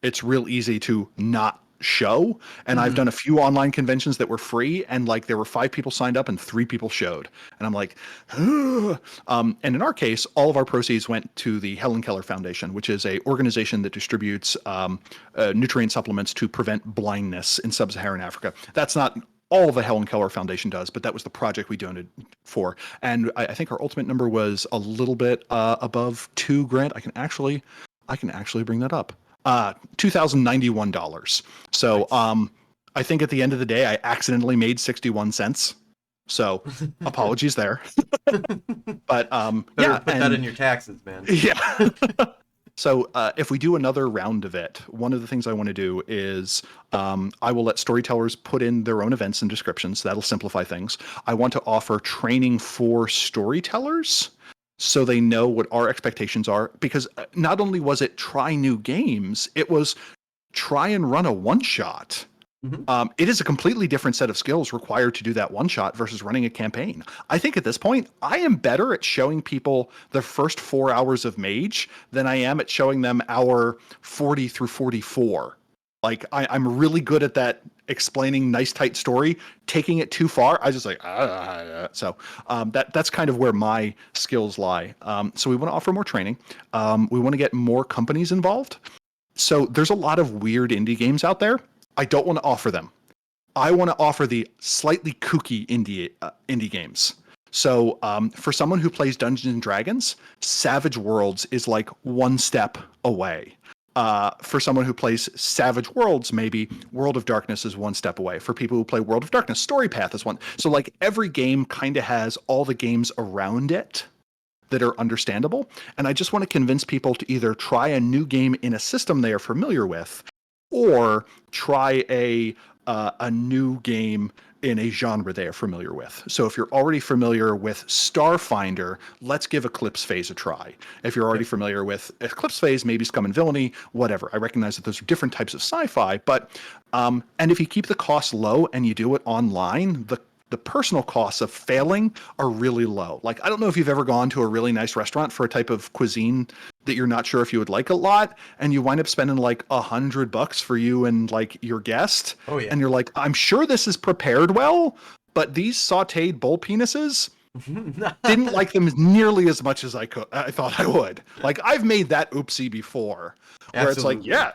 It's real easy to not show. And I've done a few online conventions that were free, and like there were 5 people signed up and 3 people showed. And I'm like, and in our case, all of our proceeds went to the Helen Keller Foundation, which is a organization that distributes nutrient supplements to prevent blindness in sub-Saharan Africa. That's not all the Helen Keller Foundation does, but that was the project we donated for. And I think our ultimate number was a little bit above $2,000. I can actually bring that up. $2,091. So nice. I think at the end of the day, I accidentally made 61 cents. So apologies there. But Better put that in your taxes, man. Yeah. So if we do another round of it, one of the things I want to do is I will let storytellers put in their own events and descriptions. That'll simplify things. I want to offer training for storytellers, so they know what our expectations are, because not only was it try new games, it was try and run a one-shot. Mm-hmm. It is a completely different set of skills required to do that one-shot versus running a campaign. I think at this point, I am better at showing people the first 4 hours of Mage than I am at showing them hour 40 through 44. Like, I'm really good at that, explaining nice, tight story. Taking it too far, I just like, so that's kind of where my skills lie. So we want to offer more training. We want to get more companies involved. So there's a lot of weird indie games out there. I don't want to offer them. I want to offer the slightly kooky indie games. So for someone who plays Dungeons and Dragons, Savage Worlds is like one step away. For someone who plays Savage Worlds, maybe World of Darkness is one step away. For people who play World of Darkness, Storypath is one. So like every game kind of has all the games around it that are understandable. And I just want to convince people to either try a new game in a system they are familiar with, or try a new game in a genre they are familiar with. So if you're already familiar with Starfinder, let's give Eclipse Phase a try. If you're already familiar with Eclipse Phase, maybe Scum and Villainy, whatever. I recognize that those are different types of sci-fi, but and if you keep the cost low and you do it online, the personal costs of failing are really low. Like, I don't know if you've ever gone to a really nice restaurant for a type of cuisine that you're not sure if you would like a lot, and you wind up spending like $100 for you and like your guest. Oh yeah. And you're like, I'm sure this is prepared well, but these sauteed bull penises didn't like them nearly as much as I thought I would. Like, I've made that oopsie before, where Absolutely. it's like,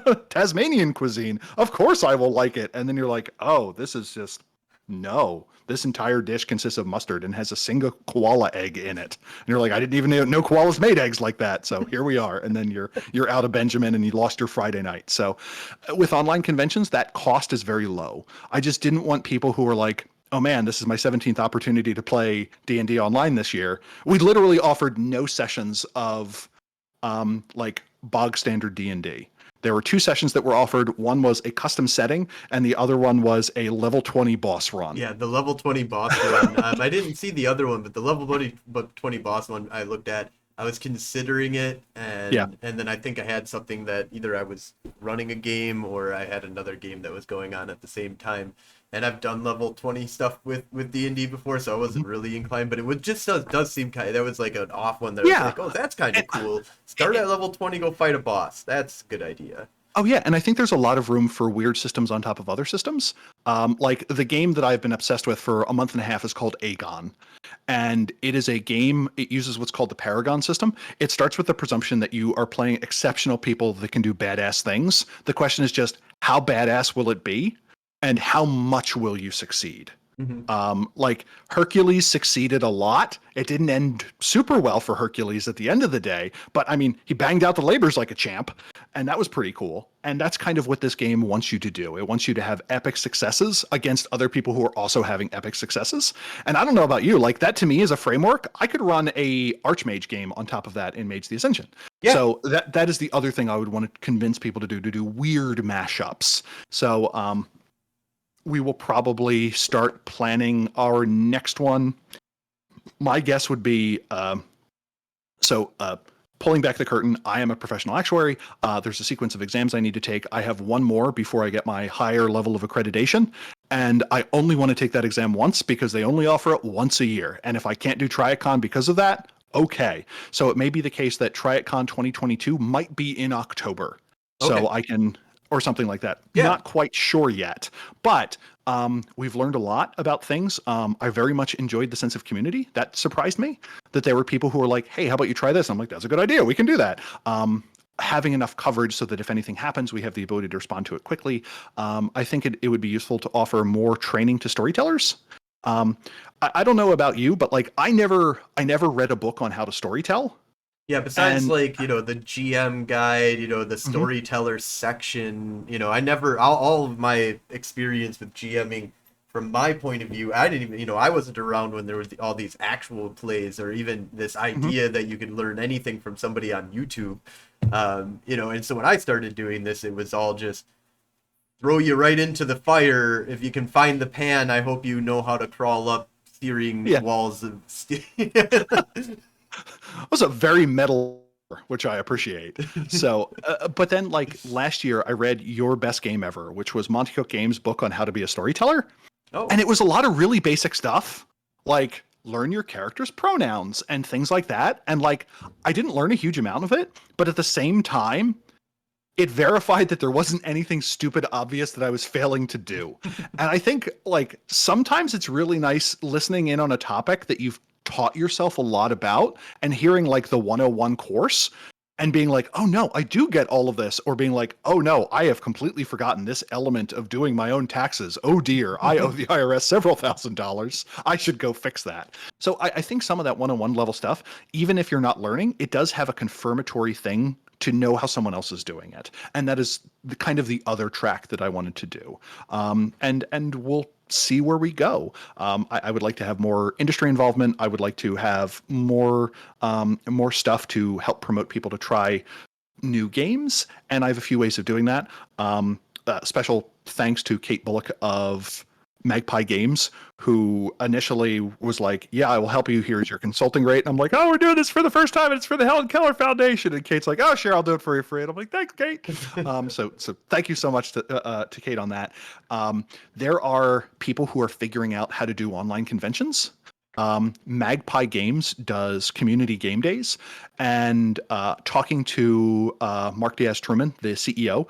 yeah, Tasmanian cuisine, of course I will like it. And then you're like, oh, this is just, no, this entire dish consists of mustard and has a single koala egg in it. And you're like, I didn't even know koalas made eggs like that. So here we are. And then you're out of Benjamin and you lost your Friday night. So with online conventions, that cost is very low. I just didn't want people who were like, oh man, this is my 17th opportunity to play D&D online this year. We literally offered no sessions of like bog standard D&D. There were 2 sessions that were offered. One was a custom setting, and the other one was a level 20 boss run. Yeah, the level 20 boss one. I didn't see the other one, but the level 20 boss one I looked at. I was considering it, and then I think I had something that either I was running a game or I had another game that was going on at the same time. And I've done level 20 stuff with D&D before, so I wasn't really inclined. But it does seem kind of, that was like an off one that was like, oh, that's kind of cool. Start at level 20, go fight a boss. That's a good idea. Oh yeah, and I think there's a lot of room for weird systems on top of other systems. Like the game that I've been obsessed with for a month and a half is called Aegon. And it is a game, it uses what's called the Paragon system. It starts with the presumption that you are playing exceptional people that can do badass things. The question is just, how badass will it be? And how much will you succeed? Mm-hmm. Like Hercules succeeded a lot. It didn't end super well for Hercules at the end of the day, but I mean, he banged out the labors like a champ, and that was pretty cool. And that's kind of what this game wants you to do. It wants you to have epic successes against other people who are also having epic successes. And I don't know about you, like that to me is a framework. I could run a Archmage game on top of that in Mage the Ascension. Yeah. So that is the other thing I would want to convince people to do weird mashups. So, we will probably start planning our next one. My guess would be, pulling back the curtain, I am a professional actuary. There's a sequence of exams I need to take. I have one more before I get my higher level of accreditation. And I only want to take that exam once because they only offer it once a year. And if I can't do Tryitcon because of that, okay. So it may be the case that Tryitcon 2022 might be in October. Okay. So I can... or something like that. Yeah. Not quite sure yet, but we've learned a lot about things. I very much enjoyed the sense of community. That surprised me, that there were people who were like, hey, how about you try this? I'm like, that's a good idea. We can do that. Having enough coverage so that if anything happens, we have the ability to respond to it quickly. I think it would be useful to offer more training to storytellers. I don't know about you, but like I never read a book on how to storytell. Yeah, besides the GM guide, the storyteller section, all of my experience with GMing from my point of view, I didn't even, I wasn't around when there was all these actual plays or even this idea that you could learn anything from somebody on YouTube. And so when I started doing this, it was all just throw you right into the fire. If you can find the pan, I hope you know how to crawl up searing walls of steel. It was a very metal, which I appreciate. So, but then like last year I read Your Best Game Ever, which was Monty Cook Games' book on how to be a storyteller. Oh. And it was a lot of really basic stuff, like learn your character's pronouns and things like that. And like, I didn't learn a huge amount of it, but at the same time, it verified that there wasn't anything stupid obvious that I was failing to do. And I think like sometimes it's really nice listening in on a topic that you've taught yourself a lot about and hearing like the 101 course and being like, oh no, I do get all of this, or being like, oh no, I have completely forgotten this element of doing my own taxes. Oh dear, I owe the IRS several $1,000s. I should go fix that. So I think some of that one-on-one level stuff, even if you're not learning, it does have a confirmatory thing to know how someone else is doing it. And that is the kind of the other track that I wanted to do. And we'll see where we go. I would like to have more industry involvement. I would like to have more stuff to help promote people to try new games, and I have a few ways of doing that. Special thanks to Kate Bullock of Magpie Games, who initially was like, yeah, I will help you. Here's your consulting rate. And I'm like, oh, we're doing this for the first time, and it's for the Helen Keller Foundation. And Kate's like, oh, sure, I'll do it for you free. And I'm like, thanks, Kate. So thank you so much to Kate on that. There are people who are figuring out how to do online conventions. Magpie Games does community game days, and talking to Mark Diaz-Truman, the CEO,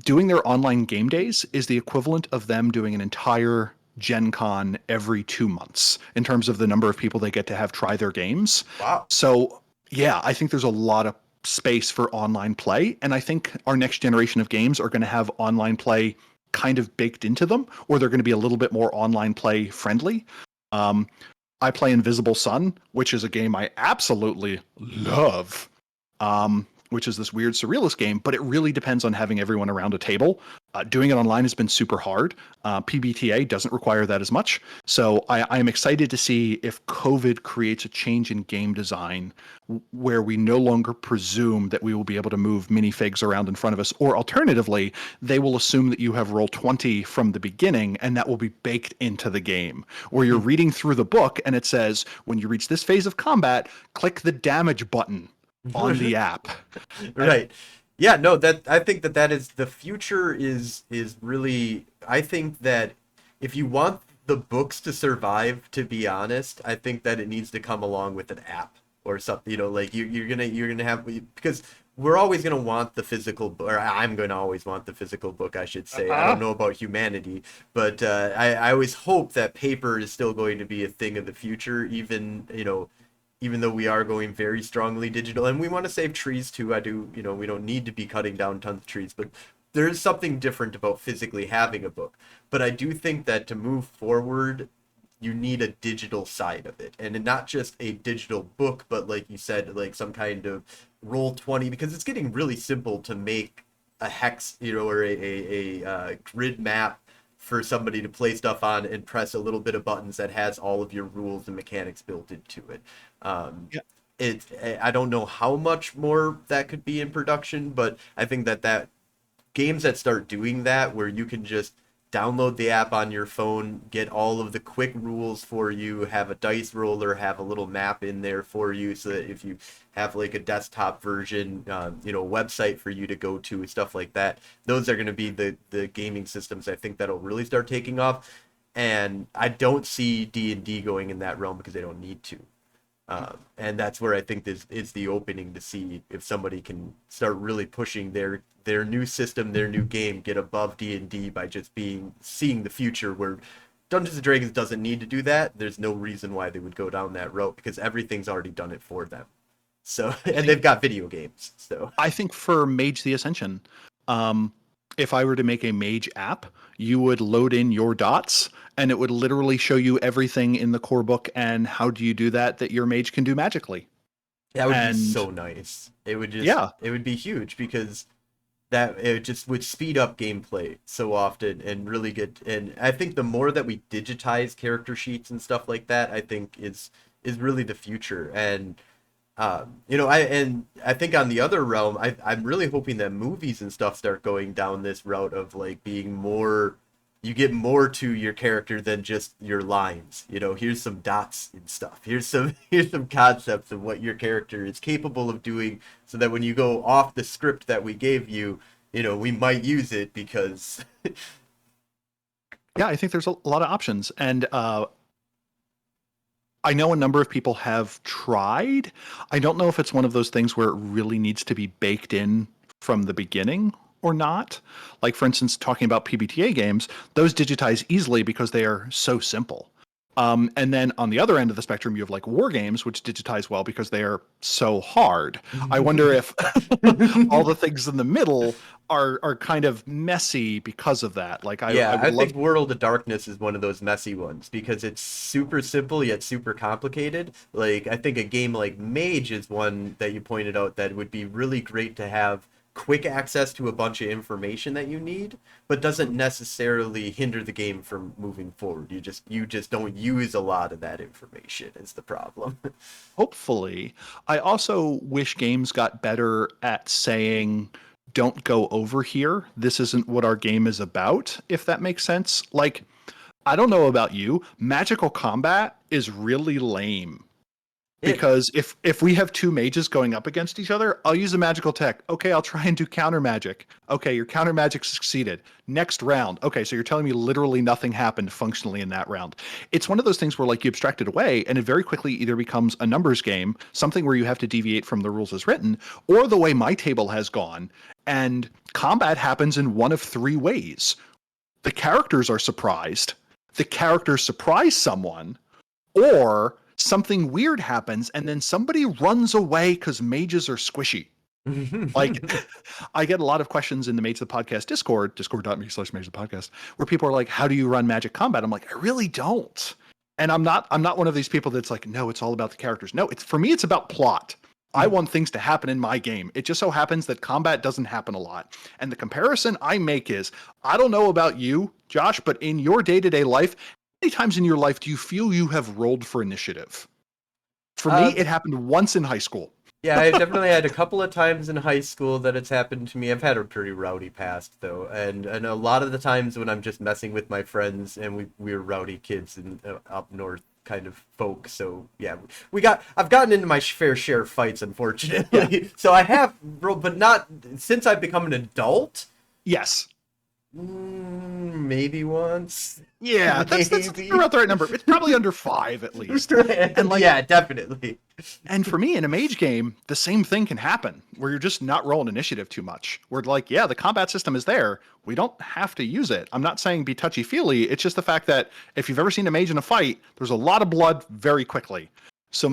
doing their online game days is the equivalent of them doing an entire Gen Con every 2 months in terms of the number of people they get to have try their games. Wow. So yeah, I think there's a lot of space for online play, and I think our next generation of games are going to have online play kind of baked into them, or they're going to be a little bit more online play friendly. I play Invisible Sun, which is a game I absolutely love, which is this weird surrealist game, but it really depends on having everyone around a table. Doing it online has been super hard. PBTA doesn't require that as much. So I am excited to see if COVID creates a change in game design where we no longer presume that we will be able to move minifigs around in front of us, or alternatively, they will assume that you have roll 20 from the beginning and that will be baked into the game, where you're reading through the book and it says, when you reach this phase of combat, click the damage button on the app. Right. Yeah, no, that I think that is the future is really, I think that if you want the books to survive, to be honest, I think that it needs to come along with an app or something, like you're gonna have, because we're always gonna want the physical, or I'm gonna always want the physical book, I should say. I don't know about humanity, but I always hope that paper is still going to be a thing of the future, even though we are going very strongly digital, and we want to save trees too. We don't need to be cutting down tons of trees, but there is something different about physically having a book. But I do think that to move forward, you need a digital side of it, and not just a digital book, but like you said, like some kind of roll 20, because it's getting really simple to make a hex, or a grid map for somebody to play stuff on and press a little bit of buttons that has all of your rules and mechanics built into it. I don't know how much more that could be in production, but I think that games that start doing that, where you can just download the app on your phone, get all of the quick rules for you, have a dice roller, have a little map in there for you, so that if you have like a desktop version, website for you to go to, stuff like that, those are going to be the gaming systems I think that'll really start taking off. And I don't see D&D going in that realm because they don't need to. And that's where I think this is the opening to see if somebody can start really pushing their new system, their new game, get above D&D by just seeing the future, where Dungeons and Dragons doesn't need to do that. There's no reason why they would go down that road, because everything's already done it for them. So, and they've got video games. So I think for Mage the Ascension, if I were to make a Mage app, you would load in your dots and it would literally show you everything in the core book and how do you do that your Mage can do magically. That would be so nice. It would it would be huge, because that it just would speed up gameplay so often and really get, and I think the more that we digitize character sheets and stuff like that, I think is really the future. And I think on the other realm, I'm really hoping that movies and stuff start going down this route of like being more, you get more to your character than just your lines. Here's some dots and stuff. Here's some concepts of what your character is capable of doing, so that when you go off the script that we gave you, we might use it because yeah, I think there's a lot of options. And I know a number of people have tried. I don't know if it's one of those things where it really needs to be baked in from the beginning or not. Like, for instance, talking about PBTA games, those digitize easily because they are so simple. And then on the other end of the spectrum, you have like war games, which digitize well because they are so hard. I wonder if all the things in the middle are kind of messy because of that. Like I Yeah, would I love. think World of Darkness is one of those messy ones because it's super simple yet super complicated. Like, I think a game like Mage is one that you pointed out that would be really great to have quick access to a bunch of information that you need, but doesn't necessarily hinder the game from moving forward. You just don't use a lot of that information is the problem. Hopefully. I also wish games got better at saying, don't go over here. This isn't what our game is about, if that makes sense. Like, I don't know about you, magical combat is really lame. It Because if we have two mages going up against each other, I'll use a magical tech. Okay, I'll try and do counter magic. Okay, your counter magic succeeded. Next round. Okay, so you're telling me literally nothing happened functionally in that round. It's one of those things where like you abstract it away and it very quickly either becomes a numbers game, something where you have to deviate from the rules as written, or the way my table has gone, and combat happens in one of three ways. The characters are surprised, the characters surprise someone, or something weird happens and then somebody runs away because mages are squishy. Like, I get a lot of questions in the Mage the Podcast Discord, discord.me/Mage the Podcast, where people are like, how do you run magic combat? I'm like, I really don't. And I'm not one of these people that's like, no, it's all about the characters. No, it's for me, it's about plot. I want things to happen in my game. It just so happens that combat doesn't happen a lot. And the comparison I make is, I don't know about you, Josh, but in your day-to-day life, how many times in your life do you feel you have rolled for initiative? For me, uh, it happened once in high school. Yeah, I've definitely had a couple of times in high school that it's happened to me. I've had a pretty rowdy past though, and a lot of the times when I'm just messing with my friends and we're rowdy kids and up north kind of folk. So yeah, I've gotten into my fair share of fights, unfortunately. Yeah. So I have, but not since I've become an adult. Yes. Maybe once. Yeah, that's Maybe. about the right number. It's probably under 5 at least. And like, Yeah, definitely. and for me in a mage game, the same thing can happen where you're just not rolling initiative too much. We're like, yeah, the combat system is there. We don't have to use it. I'm not saying be touchy-feely. It's just the fact that if you've ever seen a mage in a fight, there's a lot of blood very quickly. So,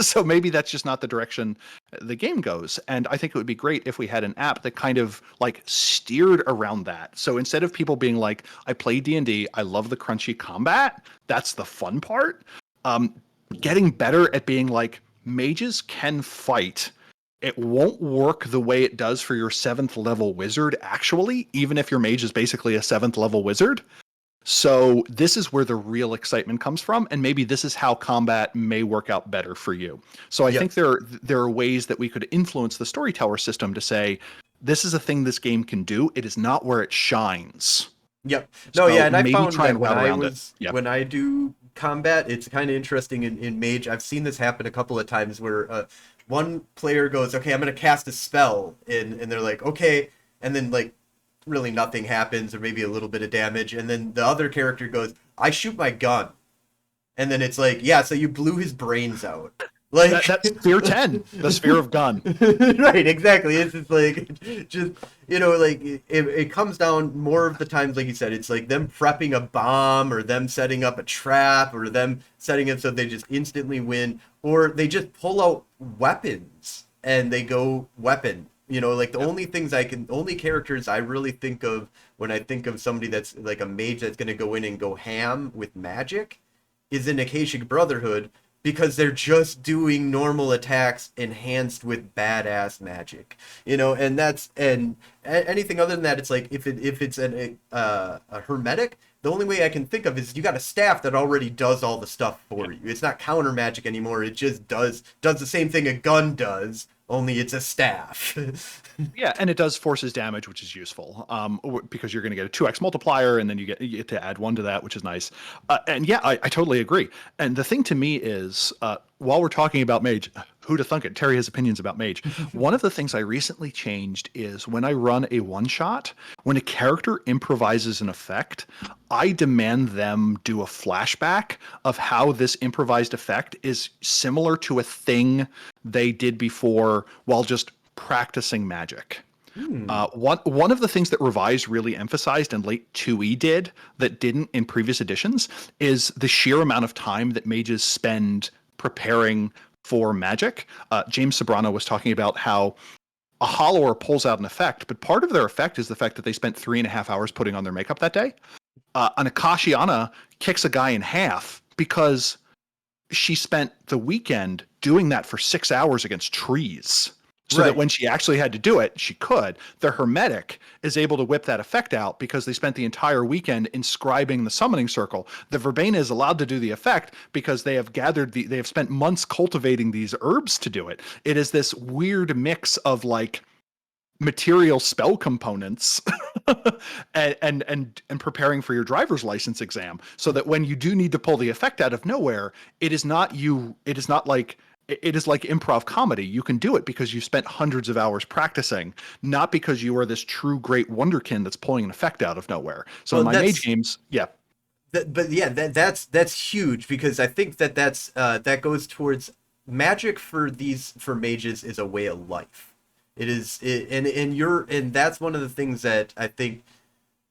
so maybe that's just not the direction the game goes. And I think it would be great if we had an app that kind of like steered around that. So instead of people being like, I play D&D, I love the crunchy combat, that's the fun part. Getting better at being like, mages can fight. It won't work the way it does for your 7th level wizard, actually, even if your mage is basically a 7th level wizard. So this is where the real excitement comes from, and maybe this is how combat may work out better for you. So I think there are ways that we could influence the storyteller system to say, this is a thing this game can do. It is not where it shines. Yep. No, So yeah, and I maybe found try that and route around it. Yep. when I do combat, it's kind of interesting in Mage. I've seen this happen a couple of times where one player goes, "Okay, I'm gonna cast a spell," and they're like, "Okay," and then like really nothing happens or maybe a little bit of damage, and then the other character goes, "I shoot my gun," and then it's like, "Yeah, so you blew his brains out." Like That's sphere 10, the sphere of gun. Right, exactly. It's just like, just, like it comes down more of the times, like you said, it's like them prepping a bomb or them setting up a trap or them setting it so they just instantly win, or they just pull out weapons and they go weapon. Like the only characters I really think of when I think of somebody that's like a mage that's going to go in and go ham with magic is in Akashic Brotherhood, because they're just doing normal attacks enhanced with badass magic, and anything other than that, it's like if it's a hermetic, the only way I can think of is you got a staff that already does all the stuff for you. It's not counter magic anymore. It just does the same thing a gun does, only it's a staff. Yeah, and it does forces damage, which is useful, because you're going to get a 2x multiplier, and then you get to add 1 to that, which is nice. And yeah, I totally agree. And the thing to me is, while we're talking about Mage, who'da thunk it? Terry has opinions about Mage. One of the things I recently changed is when I run a one-shot, when a character improvises an effect, I demand them do a flashback of how this improvised effect is similar to a thing they did before while just practicing magic. Hmm. One of the things that Revise really emphasized and late 2E did that didn't in previous editions is the sheer amount of time that mages spend preparing for magic. James Sobrano was talking about how a hollower pulls out an effect, but part of their effect is the fact that they spent 3.5 hours putting on their makeup that day. An Akashiana kicks a guy in half because she spent the weekend doing that for 6 hours against trees. So that Right. when she actually had to do it, she could. The Hermetic is able to whip that effect out because they spent the entire weekend inscribing the summoning circle. The Verbena is allowed to do the effect because they have they have spent months cultivating these herbs to do it. It is this weird mix of like material spell components and preparing for your driver's license exam, so that when you do need to pull the effect out of nowhere, it is not like it is like improv comedy. You can do it because you spent hundreds of hours practicing, not because you are this true great wonderkin that's pulling an effect out of nowhere. So Well, in my mage that's games, yeah. but yeah, that's huge because I think that goes towards magic for mages is a way of life. It is it, and that's one of the things that I think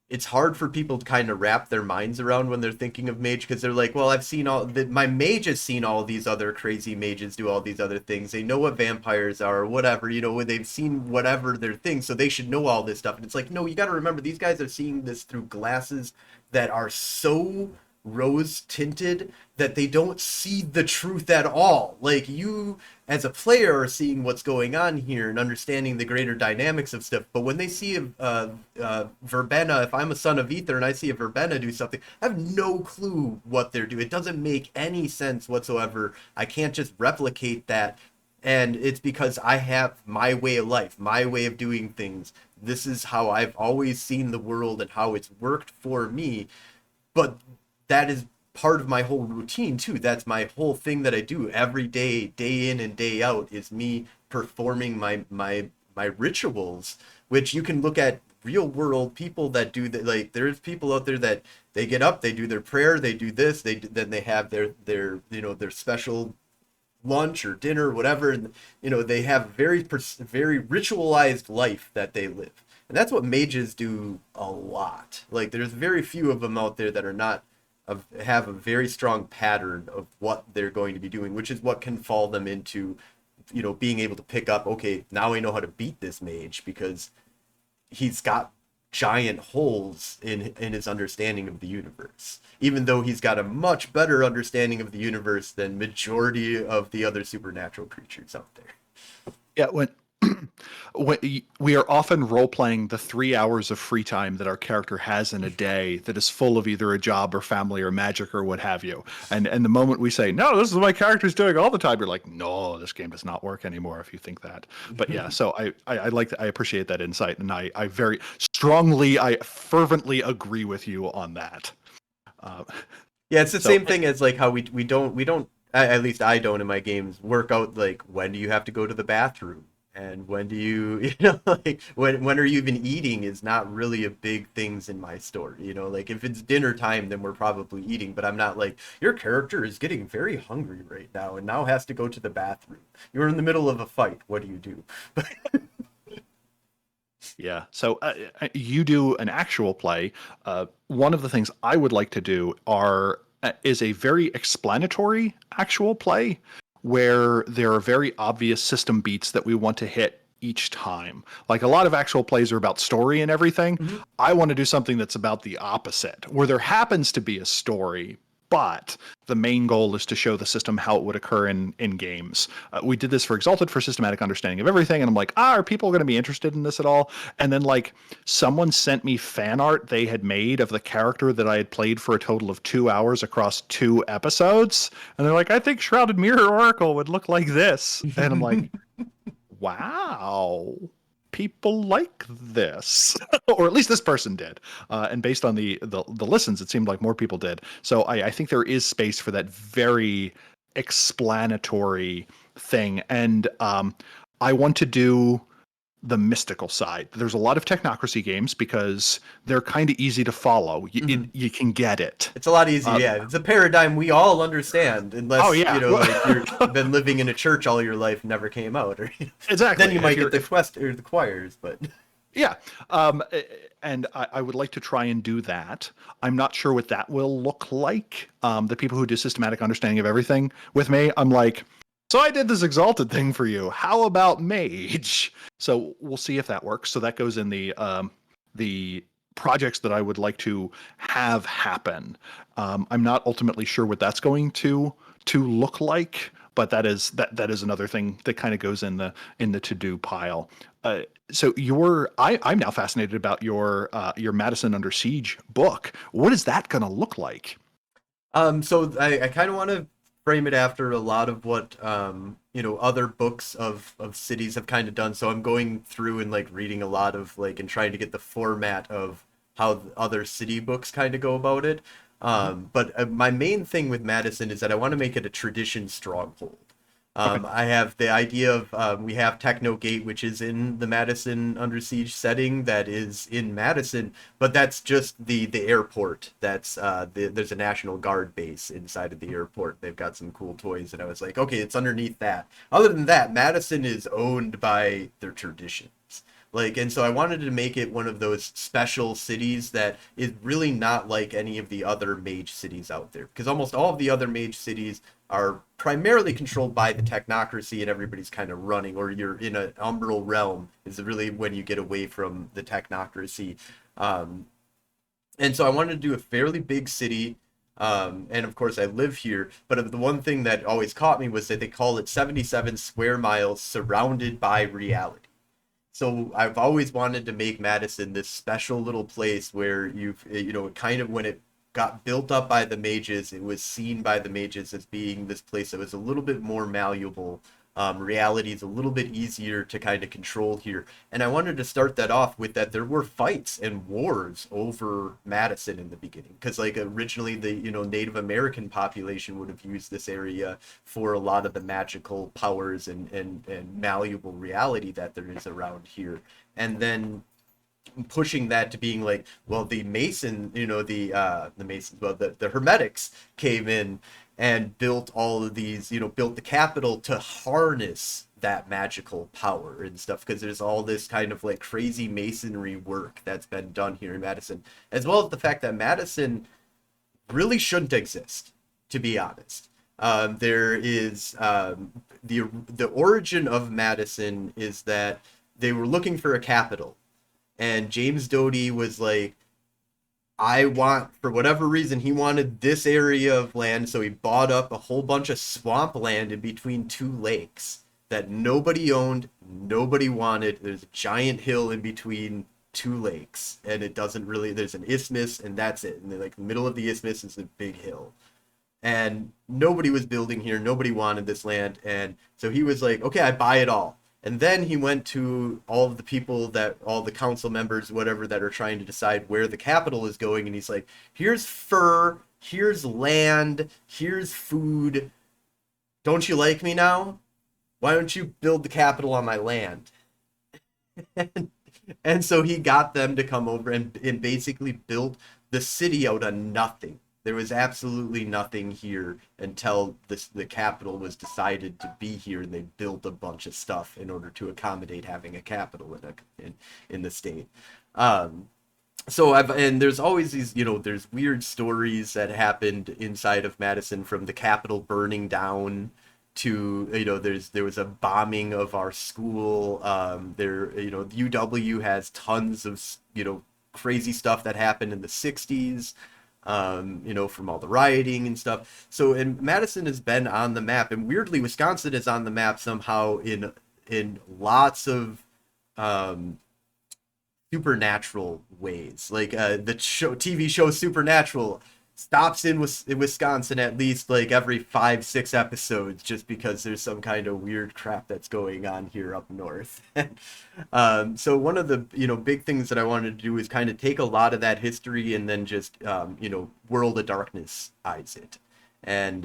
it's hard for people to kind of wrap their minds around when they're thinking of mage, because they're like, well, I've seen all that, my mage has seen all these other crazy mages do all these other things. They know what vampires are or whatever, they've seen whatever their thing, so they should know all this stuff. And it's like, no, you got to remember these guys are seeing this through glasses that are so rose tinted that they don't see the truth at all. Like, you as a player are seeing what's going on here and understanding the greater dynamics of stuff, but when they see a verbena, if I'm a son of ether and I see a verbena do something, I have no clue what they're doing. It doesn't make any sense whatsoever. I can't just replicate that. And it's because I have my way of life, my way of doing things. This is how I've always seen the world and how it's worked for me. But that is part of my whole routine too. That's my whole thing that I do every day, day in and day out, is me performing my rituals, which you can look at real world people that do that. Like, there's people out there that they get up, they do their prayer, they do this, then they have their special lunch or dinner or whatever, and they have very ritualized life that they live. And that's what mages do a lot. Like, there's very few of them out there that are not have a very strong pattern of what they're going to be doing, which is what can fall them into being able to pick up, okay, now I know how to beat this mage because he's got giant holes in his understanding of the universe, even though he's got a much better understanding of the universe than majority of the other supernatural creatures out there. Yeah, when we are often role playing the 3 hours of free time that our character has in a day that is full of either a job or family or magic or what have you. And the moment we say, no, this is what my character's doing all the time, you're like, no, this game does not work anymore if you think that. But yeah, so I like that. I appreciate that insight. And I very strongly, I fervently agree with you on that. Yeah, it's the same thing as like how we don't, at least I don't in my games, work out like, when do you have to go to the bathroom, and when do you like, when are you even eating is not really a big things in my story. Like, if it's dinner time, then we're probably eating, but I'm not like, your character is getting very hungry right now and now has to go to the bathroom. You're in the middle of a fight, what do you do? Yeah. So you do an actual play. One of the things I would like to do is a very explanatory actual play where there are very obvious system beats that we want to hit each time. Like, a lot of actual plays are about story and everything. Mm-hmm. I want to do something that's about the opposite, where there happens to be a story, but the main goal is to show the system how it would occur in games. We did this for Exalted for systematic understanding of everything, and I'm like, are people going to be interested in this at all? And then, like, someone sent me fan art they had made of the character that I had played for a total of 2 hours across 2 episodes, and they're like, I think Shrouded Mirror Oracle would look like this. And I'm like, wow, people like this. Or at least this person did, and based on the listens, it seemed like more people did. So I think there is space for that very explanatory thing. And I want to do the mystical side. There's a lot of technocracy games because they're kind of easy to follow. You can get it. It's a lot easier, yeah. It's a paradigm we all understand, unless like, you've been living in a church all your life and never came out, or exactly. Then you might get the quest or the choirs, but Yeah, and I would like to try and do that. I'm not sure what that will look like. The people who do systematic understanding of everything with me, I'm like, so I did this exalted thing for you. How about mage? So we'll see if that works. So that goes in the projects that I would like to have happen. I'm not ultimately sure what that's going to look like, but that is another thing that kind of goes in the to do pile. So I'm now fascinated about your Madison Under Siege book. What is that going to look like? So I kind of want to frame it after a lot of what other books of cities have kind of done. So I'm going through and like reading a lot of like and trying to get the format of how the other city books kind of go about it. Mhm. But my main thing with Madison is that I want to make it a tradition stronghold. Okay. I have the idea of we have Techno Gate, which is in the Madison Under Siege setting that is in Madison, but that's just the airport. There's a National Guard base inside of the airport. They've got some cool toys, and I was like, okay, it's underneath that. Other than that, Madison is owned by their traditions. Like, and so I wanted to make it one of those special cities that is really not like any of the other mage cities out there, because almost all of the other mage cities are primarily controlled by the technocracy and everybody's kind of running, or you're in an umbral realm is really when you get away from the technocracy. Um, and so I wanted to do a fairly big city. And of course, I live here. But the one thing that always caught me was that they call it 77 square miles surrounded by reality. So I've always wanted to make Madison this special little place where kind of when it got built up by the mages, it was seen by the mages as being this place that was a little bit more malleable. Reality is a little bit easier to kind of control here. And I wanted to start that off with that there were fights and wars over Madison in the beginning. Because like originally the, Native American population would have used this area for a lot of the magical powers and malleable reality that there is around here. And then pushing that to being like, well, the Mason, the Masons, well, the Hermetics came in and built all of these, built the capital to harness that magical power and stuff, because there's all this kind of like crazy masonry work that's been done here in Madison, as well as the fact that Madison really shouldn't exist, to be honest. There is the origin of Madison is that they were looking for a capital, and James Doty was like, I want, for whatever reason, he wanted this area of land, so he bought up a whole bunch of swamp land in between two lakes that nobody owned, nobody wanted. There's a giant hill in between two lakes, and it doesn't really, there's an isthmus, and that's it. And then, like, the middle of the isthmus is a big hill. And nobody was building here, nobody wanted this land, and so he was like, okay, I buy it all. And then he went to all of the people that, all the council members, whatever, that are trying to decide where the capital is going. And he's like, here's fur, here's land, here's food. Don't you like me now? Why don't you build the capital on my land? and, and so he got them to come over and basically built the city out of nothing. There was absolutely nothing here until the capital was decided to be here, and they built a bunch of stuff in order to accommodate having a capital in the state. Um, and there's always these, there's weird stories that happened inside of Madison, from the Capitol burning down to, there was a bombing of our school. UW has tons of, crazy stuff that happened in the 60s, from all the rioting and stuff. So, and Madison has been on the map, and weirdly, Wisconsin is on the map somehow in lots of um, supernatural ways. Like the TV show Supernatural stops in Wisconsin at least like every 5-6 episodes, just because there's some kind of weird crap that's going on here up north. So one of the big things that I wanted to do is kind of take a lot of that history and then just World of Darkness eyes it. And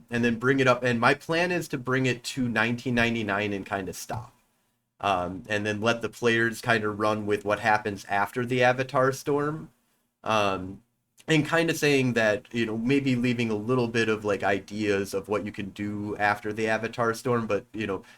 then bring it up, and my plan is to bring it to 1999 and kind of stop, and then let the players kind of run with what happens after the Avatar Storm, um, and kind of saying that, maybe leaving a little bit of like ideas of what you can do after the Avatar Storm, but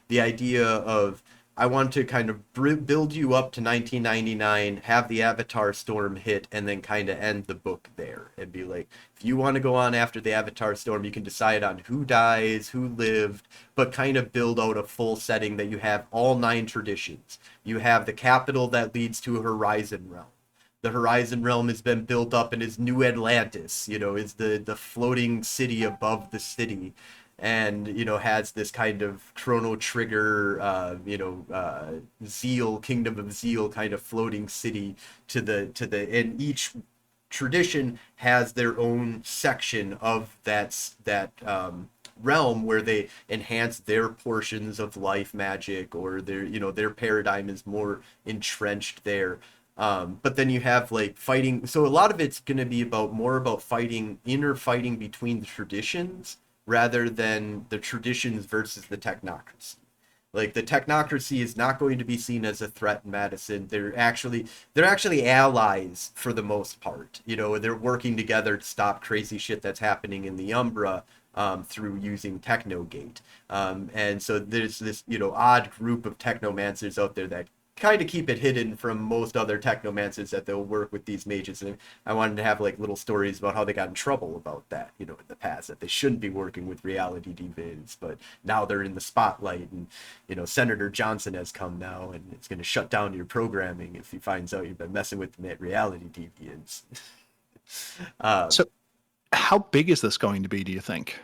the idea of I want to kind of build you up to 1999, have the Avatar storm hit, and then kind of end the book there and be like, if you want to go on after the Avatar storm, you can decide on who dies, who lived, but kind of build out a full setting that you have all 9 traditions. You have the capital that leads to a Horizon Realm. The Horizon Realm has been built up and is New Atlantis, is the floating city above the city, and has this kind of Chrono Trigger, Zeal, Kingdom of Zeal kind of floating city and each tradition has their own section of that realm where they enhance their portions of life magic, or their paradigm is more entrenched there. But then you have like fighting. So a lot of it's going to be more about fighting, inner fighting between the traditions rather than the traditions versus the technocracy. Like the technocracy is not going to be seen as a threat in Madison. They're actually allies for the most part. They're working together to stop crazy shit that's happening in the Umbra, through using Technogate. And so there's this odd group of technomancers out there that kind of keep it hidden from most other technomancers, that they'll work with these mages. And I wanted to have like little stories about how they got in trouble about that, in the past, that they shouldn't be working with reality deviants, but now they're in the spotlight, and Senator Johnson has come now and it's going to shut down your programming if he finds out you've been messing with reality deviants. So how big is this going to be, do you think?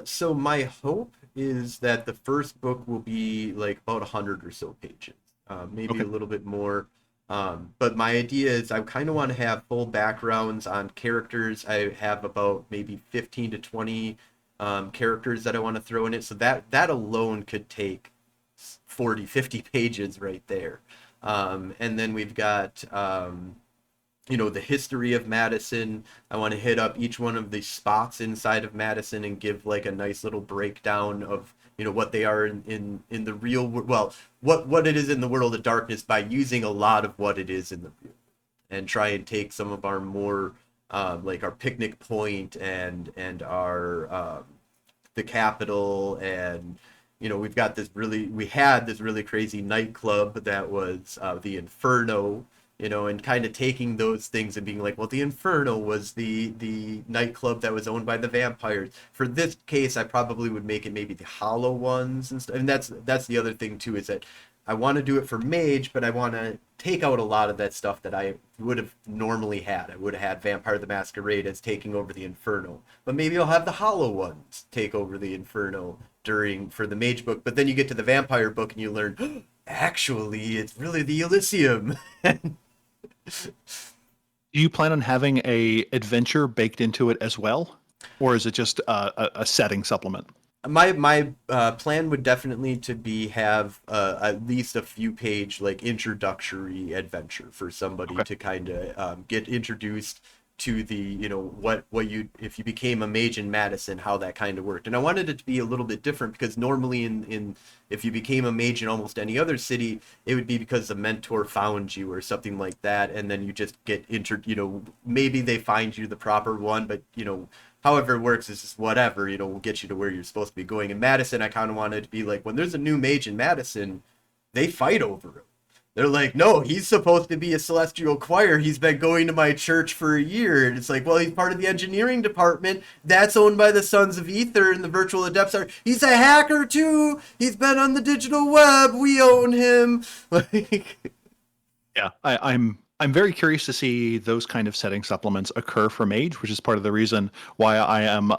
So my hope is that the first book will be like about 100 or so pages, maybe Okay. a little bit more. But my idea is I kind of want to have full backgrounds on characters. I have about maybe 15 to 20 characters that I want to throw in it. So that alone could take 40, 50 pages right there. And then we've got the history of Madison. I want to hit up each one of the spots inside of Madison and give like a nice little breakdown of what they are in the real world. Well, what it is in the world of darkness, by using a lot of what it is in the real, and try and take some of our more like our picnic point and our the capital. And we had this really crazy nightclub that was the Inferno, and kind of taking those things and being like, well, the Inferno was the nightclub that was owned by the vampires. For this case, I probably would make it maybe the Hollow Ones and stuff. And that's the other thing too, is that I want to do it for Mage, but I want to take out a lot of that stuff that I would have normally had. I would have had Vampire the Masquerade as taking over the Inferno, but maybe I'll have the Hollow Ones take over the Inferno for the Mage book. But then you get to the Vampire book and you learn, actually, it's really the Elysium. Do you plan on having a adventure baked into it as well, or is it just a setting supplement? My plan would definitely to be have at least a few page like introductory adventure for somebody Okay. to kind of get introduced to the what you, if you became a mage in Madison, how that kind of worked. And I wanted it to be a little bit different, because normally in if you became a mage in almost any other city, it would be because a mentor found you or something like that, and then you just get maybe they find you the proper one, but however it works is just whatever, will get you to where you're supposed to be going. In Madison, I kind of wanted it to be like, when there's a new mage in Madison, they fight over him. They're like, no, he's supposed to be a celestial choir. He's been going to my church for a year. And it's like, well, he's part of the engineering department. That's owned by the Sons of Ether, and the virtual adepts are. He's a hacker too. He's been on the digital web. We own him. Like, Yeah, I'm very curious to see those kind of setting supplements occur for Mage, which is part of the reason why I am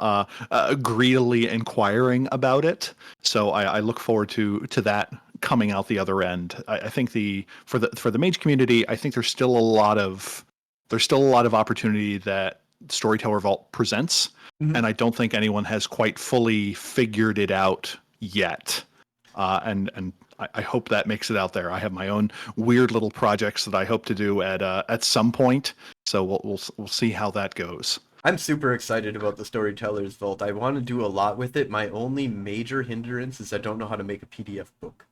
greedily inquiring about it. So I look forward to that coming out the other end. I think for the Mage community, I think there's still a lot of opportunity that Storyteller Vault presents, and I don't think anyone has quite fully figured it out yet. And I hope that makes it out there. I have my own weird little projects that I hope to do at some point. So we'll see how that goes. I'm super excited about the Storyteller's Vault. I want to do a lot with it. My only major hindrance is I don't know how to make a PDF book.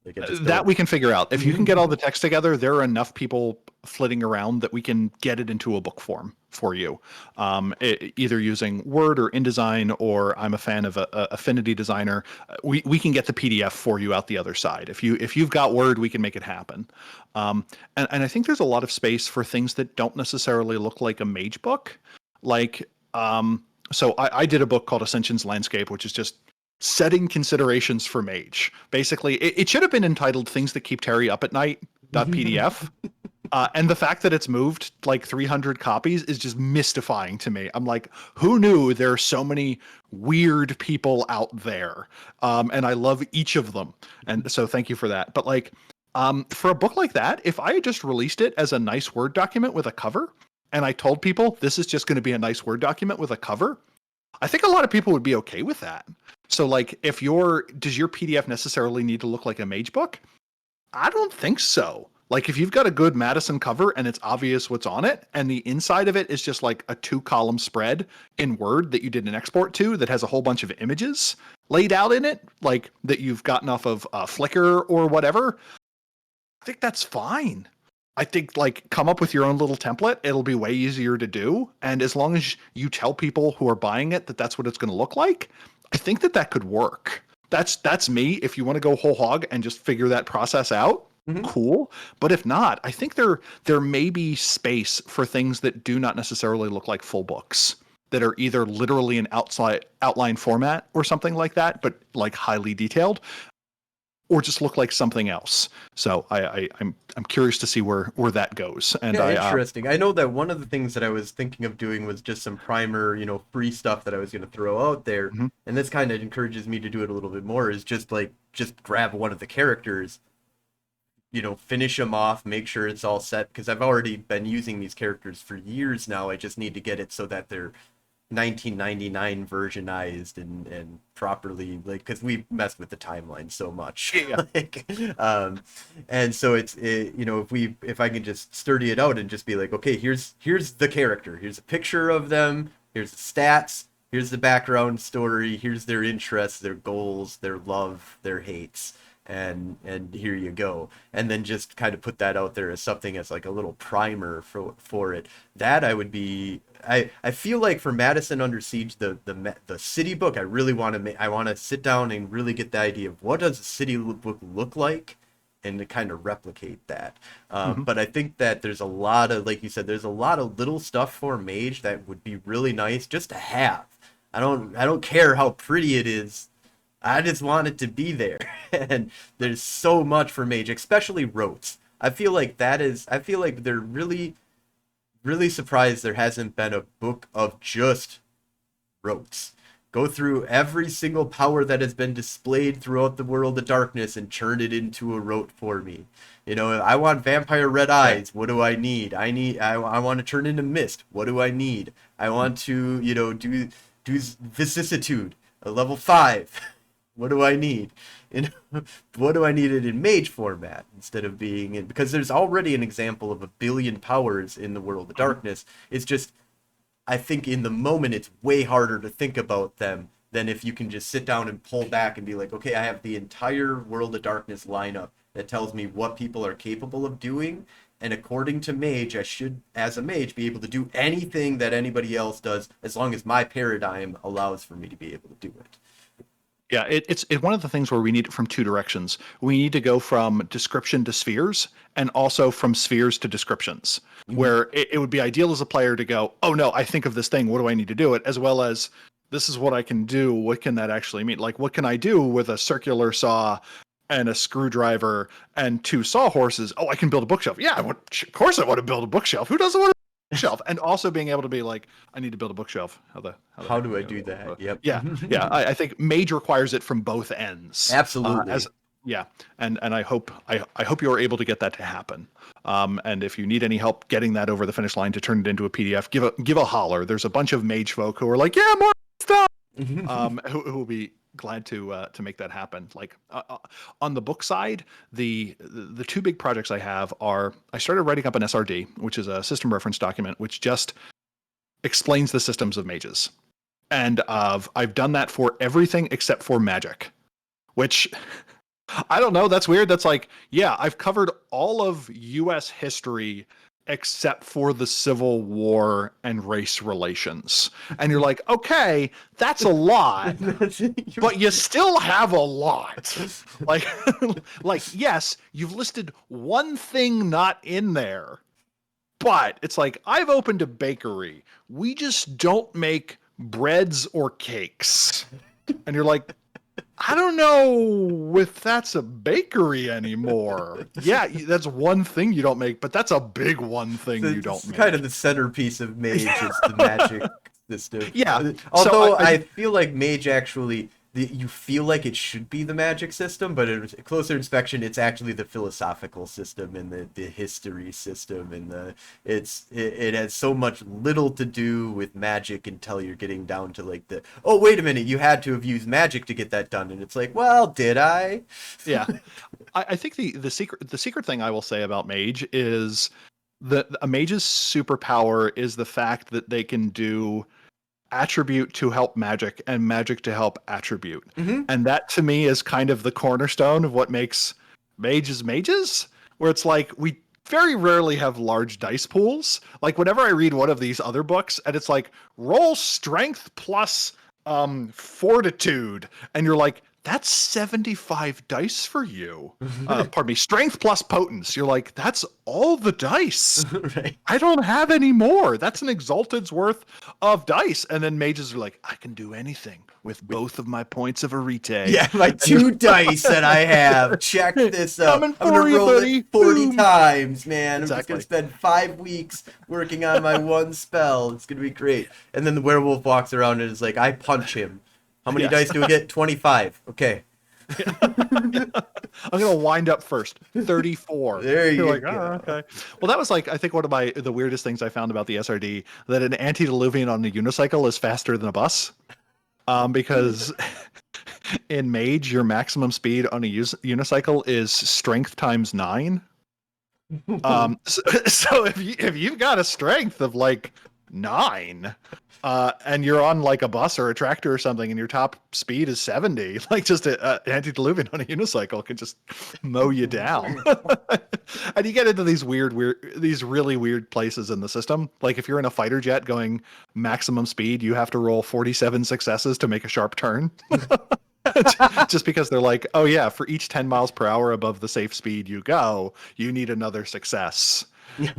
Like, I just That don't. we can figure out. If you can get all the text together, there are enough people flitting around that we can get it into a book form for you, either using Word or InDesign, or I'm a fan of Affinity Designer. We can get the PDF for you out the other side. If you've got Word, we can make it happen. And I think there's a lot of space for things that don't necessarily look like a mage book. Like, so I did a book called Ascension's Landscape, which is just setting considerations for mage. Basically, it should have been entitled "Things That Keep Terry Up at Night" .pdf. And the fact that it's moved like 300 copies is just mystifying to me. I'm like, who knew there are so many weird people out there? And I love each of them. And so thank you for that. But like, for a book like that, if I had just released it as a nice Word document with a cover, and I told people this is just going to be a nice Word document with a cover, I think a lot of people would be okay with that. So like, does your PDF necessarily need to look like a mage book? I don't think so. Like, if you've got a good Madison cover and it's obvious what's on it, and the inside of it is just like a 2-column spread in Word that you did an export to that has a whole bunch of images laid out in it, like that you've gotten off of Flickr or whatever, I think that's fine. I think, like, come up with your own little template. It'll be way easier to do. And as long as you tell people who are buying it that that's what it's going to look like, I think that could work. That's me. If you want to go whole hog and just figure that process out, cool. But if not, I think there may be space for things that do not necessarily look like full books, that are either literally an outline format or something like that, but like highly detailed, or just look like something else. So I'm curious to see where that goes. And Yeah, interesting. I know that one of the things that I was thinking of doing was just some primer, free stuff that I was going to throw out there. Mhm. And this kind of encourages me to do it a little bit more, is just grab one of the characters, finish them off, make sure it's all set, because I've already been using these characters for years now. I just need to get it so that they're 1999 versionized and properly, like, because we messed with the timeline so much. Yeah. And so if I can just sturdy it out and just be like, okay, here's the character, here's a picture of them, here's the stats, here's the background story, here's their interests, their goals, their love, their hates, and here you go. And then just kind of put that out there as something, as like a little primer for it. That I would be, I feel like for Madison Under Siege, the city book, I really want to sit down and really get the idea of what does a city book look like, and to kind of replicate that. But I think that there's a lot of, like you said, there's a lot of little stuff for Mage that would be really nice just to have. I don't care how pretty it is. I just want it to be there. And there's so much for Mage, especially rotes. I feel like they're really, really surprised there hasn't been a book of just rotes. Go through every single power that has been displayed throughout the World of Darkness and turn it into a rote for me. I want Vampire Red Eyes. What do I need? I want to turn into Mist. What do I need? I want to, do Vicissitude, a level 5. What do I need? What do I need it in mage format instead of being in? Because there's already an example of 1 billion powers in the World of Darkness. It's just, I think in the moment it's way harder to think about them than if you can just sit down and pull back and be like, okay, I have the entire World of Darkness lineup that tells me what people are capable of doing. And according to Mage, I should, as a mage, be able to do anything that anybody else does, as long as my paradigm allows for me to be able to do it. Yeah, it's one of the things where we need it from two directions. We need to go from description to spheres, and also from spheres to descriptions, where it would be ideal as a player to go, oh no, I think of this thing, what do I need to do it? As well as, this is what I can do, what can that actually mean? Like, what can I do with a circular saw and a screwdriver and 2 sawhorses? Oh, I can build a bookshelf. Yeah, of course I want to build a bookshelf. Who doesn't want to bookshelf? And also being able to be like, I need to build a bookshelf. How do I do that? Yep. Yeah. I think Mage requires it from both ends. Absolutely. And I hope you're able to get that to happen. And if you need any help getting that over the finish line to turn it into a PDF, give a holler. There's a bunch of Mage folk who are like, yeah, more stuff. Who will be glad to make that happen. Like on the book side, the 2 big projects I have are, I started writing up an SRD, which is a system reference document, which just explains the systems of mages. And I've done that for everything except for magic, which I don't know. That's weird. That's like, yeah, I've covered all of U.S. history except for the Civil War and race relations. And you're like, okay, that's a lot, but you still have a lot. Like, like, yes, you've listed one thing not in there, but it's like, I've opened a bakery. We just don't make breads or cakes. And you're like, I don't know if that's a bakery anymore. Yeah, that's one thing you don't make, but that's a big one thing you don't It's make. kind of the centerpiece of Mage is the magic system. Yeah. Although So I feel like Mage actually, you feel like it should be the magic system, but at closer inspection, it's actually the philosophical system and the history system, and it has so much little to do with magic until you're getting down to like oh, wait a minute, you had to have used magic to get that done, and it's like, well, did I? yeah, I think the secret thing I will say about Mage is that a Mage's superpower is the fact that they can do attribute to help magic and magic to help attribute. Mm-hmm. And that to me is kind of the cornerstone of what makes mages, where it's like we very rarely have large dice pools. Like whenever I read one of these other books and it's like roll strength plus fortitude, and you're like, that's 75 dice for you. Pardon me, strength plus potence. You're like, that's all the dice. Right. I don't have any more. That's an exalted's worth of dice. And then mages are like, I can do anything with both of my points of arete. Yeah, my 2 dice that I have. Check this out. Coming I'm gonna for you, roll buddy. it 40 Boom. times, man. I'm just Exactly. gonna spend 5 weeks working on my one spell. It's gonna be great. And then the werewolf walks around and is like, I punch him. How many Yes. dice do we get? 25. Okay. I'm gonna wind up first. 34. There you You're like, go. oh, okay. Well, that was like, I think one of the weirdest things I found about the SRD, that an antediluvian on a unicycle is faster than a bus. Because in Mage, your maximum speed on a unicycle is strength times 9. So if you've got a strength of like 9, and you're on like a bus or a tractor or something, and your top speed is 70, like just an antediluvian on a unicycle can just mow you down. And you get into these these really weird places in the system. Like if you're in a fighter jet going maximum speed, you have to roll 47 successes to make a sharp turn. Just because they're like, oh yeah, for each 10 miles per hour above the safe speed you go, you need another success.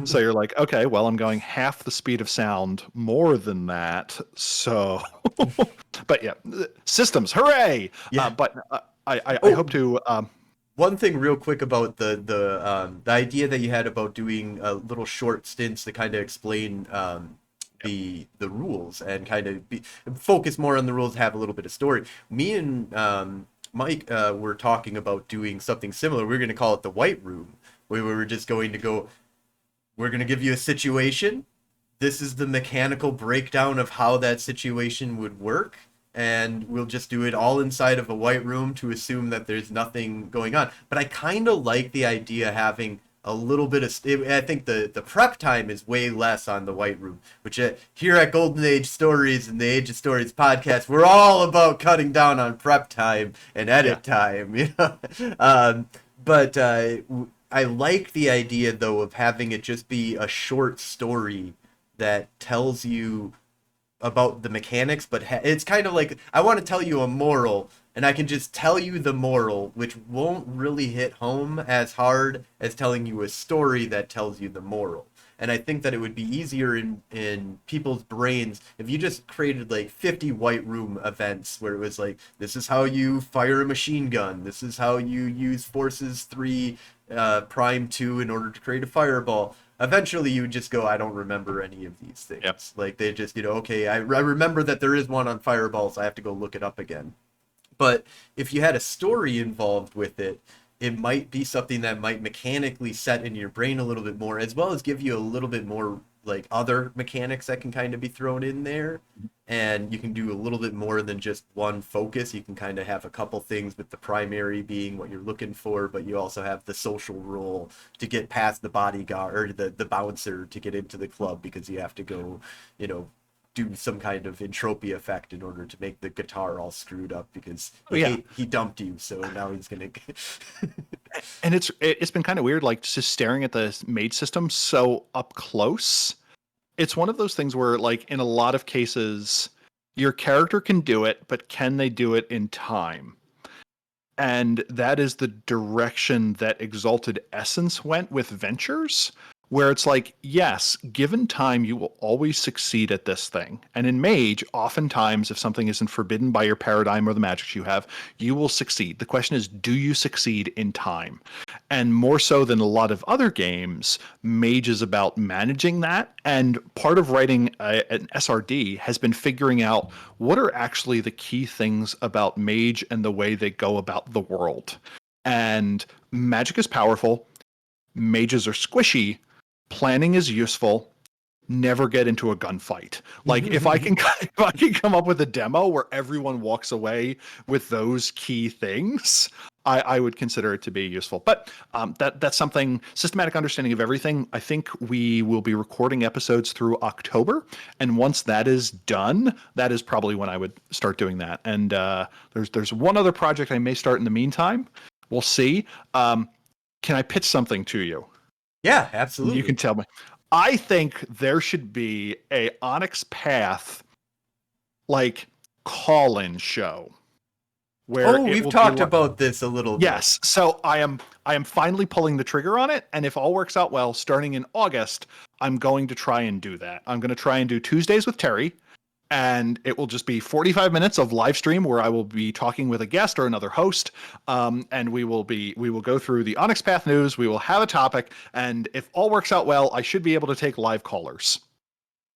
So you're like, okay, well, I'm going half the speed of sound more than that. So, but yeah, systems, hooray! Yeah. But I hope to. One thing real quick about the idea that you had about doing little short stints to kind of explain the rules and kind of focus more on the rules, have a little bit of story. Me and Mike were talking about doing something similar. We're going to call it the White Room, where we were just going to go, we're going to give you a situation. This is the mechanical breakdown of how that situation would work. And we'll just do it all inside of a white room to assume that there's nothing going on. But I kind of like the idea having a little bit of... I think the prep time is way less on the white room, which here at Golden Age Stories and the Age of Stories podcast, we're all about cutting down on prep time and edit time. You know? But I like the idea, though, of having it just be a short story that tells you about the mechanics, but it's kind of like, I want to tell you a moral, and I can just tell you the moral, which won't really hit home as hard as telling you a story that tells you the moral. And I think that it would be easier in people's brains if you just created like 50 white room events where it was like, this is how you fire a machine gun, this is how you use forces 3 prime 2 in order to create a fireball. Eventually you would just go, I don't remember any of these things. Yep. Like they just, okay, I remember that there is one on fireballs, I have to go look it up again. But if you had a story involved with it, it might be something that might mechanically set in your brain a little bit more, as well as give you a little bit more like other mechanics that can kind of be thrown in there. And you can do a little bit more than just one focus. You can kind of have a couple things, with the primary being what you're looking for, but you also have the social role to get past the bodyguard or the bouncer to get into the club, because you have to go, do some kind of entropy effect in order to make the guitar all screwed up because he dumped you, so now he's gonna. And it's been kind of weird, like just staring at the Mage system so up close. It's one of those things where, like, in a lot of cases, your character can do it, but can they do it in time? And that is the direction that Exalted Essence went with Ventures, where it's like, yes, given time, you will always succeed at this thing. And in Mage, oftentimes, if something isn't forbidden by your paradigm or the magics you have, you will succeed. The question is, do you succeed in time? And more so than a lot of other games, Mage is about managing that. And part of writing an SRD has been figuring out what are actually the key things about Mage and the way they go about the world. And magic is powerful. Mages are squishy. Planning is useful. Never get into a gunfight. Like if I can come up with a demo where everyone walks away with those key things, I would consider it to be useful. But that's something, systematic understanding of everything. I think we will be recording episodes through October, and once that is done, that is probably when I would start doing that. And there's one other project I may start in the meantime. We'll see. Can I pitch something to you? Yeah, absolutely. You can tell me. I think there should be a Onyx Path like call-in show. Where we've talked about this a little bit. Yes. So I am finally pulling the trigger on it, and if all works out well, starting in August, I'm going to try and do that. I'm going to try and do Tuesdays with Terry, and it will just be 45 minutes of live stream where I will be talking with a guest or another host, and we will go through the Onyx Path news. We will have a topic, and if all works out well, I should be able to take live callers.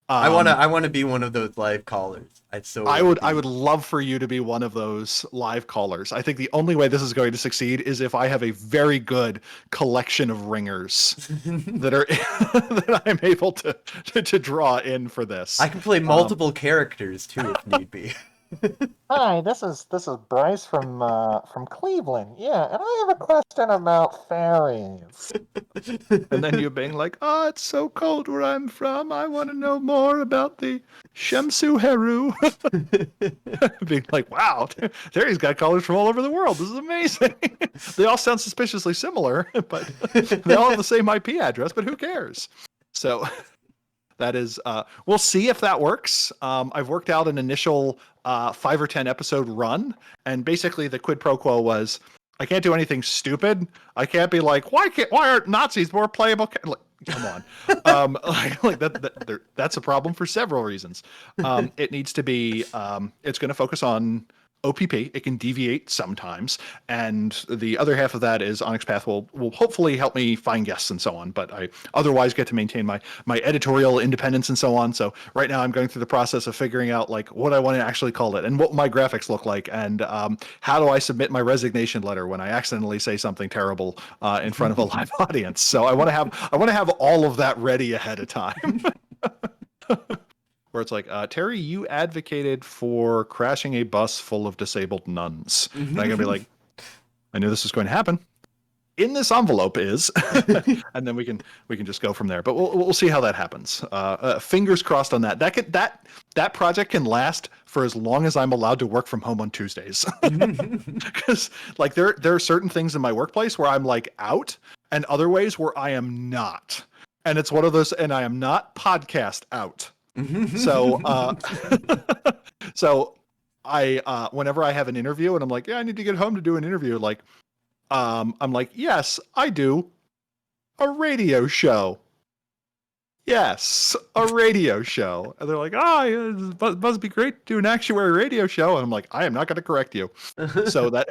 I want to be one of those live callers. I would love for you to be one of those live callers. I think the only way this is going to succeed is if I have a very good collection of ringers that I'm able to draw in for this. I can play multiple characters too if need be. Hi, this is Bryce from Cleveland. Yeah, and I have a question about fairies. And then you being like, "Oh, it's so cold where I'm from. I want to know more about the Shemsu Heru." Being like, "Wow, Terry's got callers from all over the world. This is amazing." They all sound suspiciously similar, but they all have the same IP address. But who cares? So. That is, we'll see if that works. I've worked out an initial 5 or 10 episode run, and basically the quid pro quo was, I can't do anything stupid. I can't be like, why aren't Nazis more playable? Like, come on, that's a problem for several reasons. It needs to be, it's going to focus on OPP. It can deviate sometimes, and the other half of that is Onyx Path will hopefully help me find guests and so on, but I otherwise get to maintain my editorial independence and so on. So right now I'm going through the process of figuring out like what I want to actually call it and what my graphics look like, and how do I submit my resignation letter when I accidentally say something terrible in front of a live audience. So I want to have all of that ready ahead of time. Where it's like, Terry, you advocated for crashing a bus full of disabled nuns. And I'm going to be like, I knew this was going to happen. In this envelope is, and then we can just go from there. But we'll see how that happens. Fingers crossed on that. That project can last for as long as I'm allowed to work from home on Tuesdays. Because like there are certain things in my workplace where I'm like out, and other ways where I am not. And it's one of those, and I am not podcast out. So I whenever I have an interview and I'm like, yeah, I need to get home to do an interview, like I'm like, yes, I do a radio show. Yes, a radio show. And they're like, it must be great to do an actuary radio show. And I'm like, I am not going to correct you. So that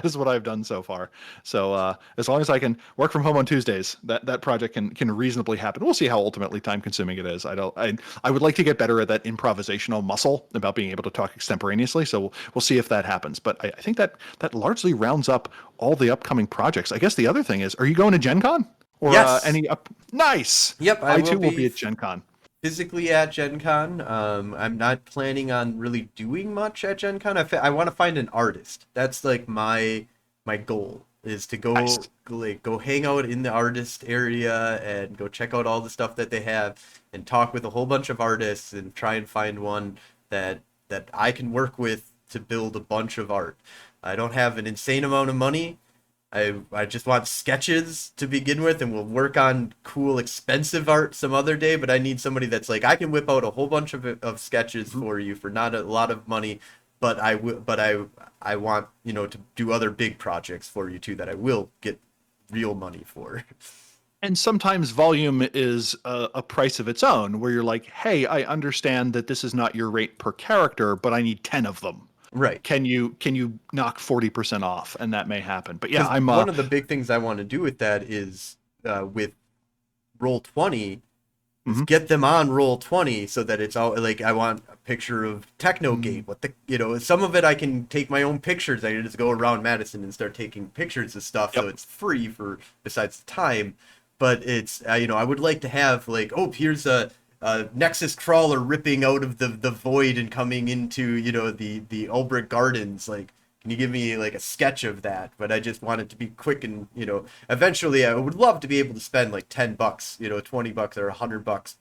is what I've done so far. So as long as I can work from home on Tuesdays, that project can reasonably happen. We'll see how ultimately time consuming it is. I would like to get better at that improvisational muscle about being able to talk extemporaneously. So we'll see if that happens. But I think that largely rounds up all the upcoming projects. I guess the other thing is, are you going to Gen Con? Or yes. Nice. Yep, I too will be at Gen Con. Physically at Gen Con. I'm not planning on really doing much at Gen Con. I want to find an artist. That's like my goal. is to go Nice. go hang out in the artist area and go check out all the stuff that they have and talk with a whole bunch of artists and try and find one that I can work with to build a bunch of art. I don't have an insane amount of money. I just want sketches to begin with, and we'll work on cool, expensive art some other day. But I need somebody that's like, I can whip out a whole bunch of sketches for you for not a lot of money, but I want, to do other big projects for you too that I will get real money for. And sometimes volume is a price of its own, where you're like, hey, I understand that this is not your rate per character, but I need 10 of them. Right. Can you knock 40% off? And that may happen. But yeah, 'Cause I'm one of the big things I want to do with that is with Roll20 is Mhm. get them on Roll20 so that it's all like I want a picture of Technogate. What some of it I can take my own pictures. I can just go around Madison and start taking pictures of stuff, so Yep. it's free for besides the time. But it's I would like to have like, oh, here's a Nexus crawler ripping out of the void and coming into the Ulbrich Gardens. Like, can you give me like a sketch of that? But I just want it to be quick and eventually I would love to be able to spend like $10, $20 or $100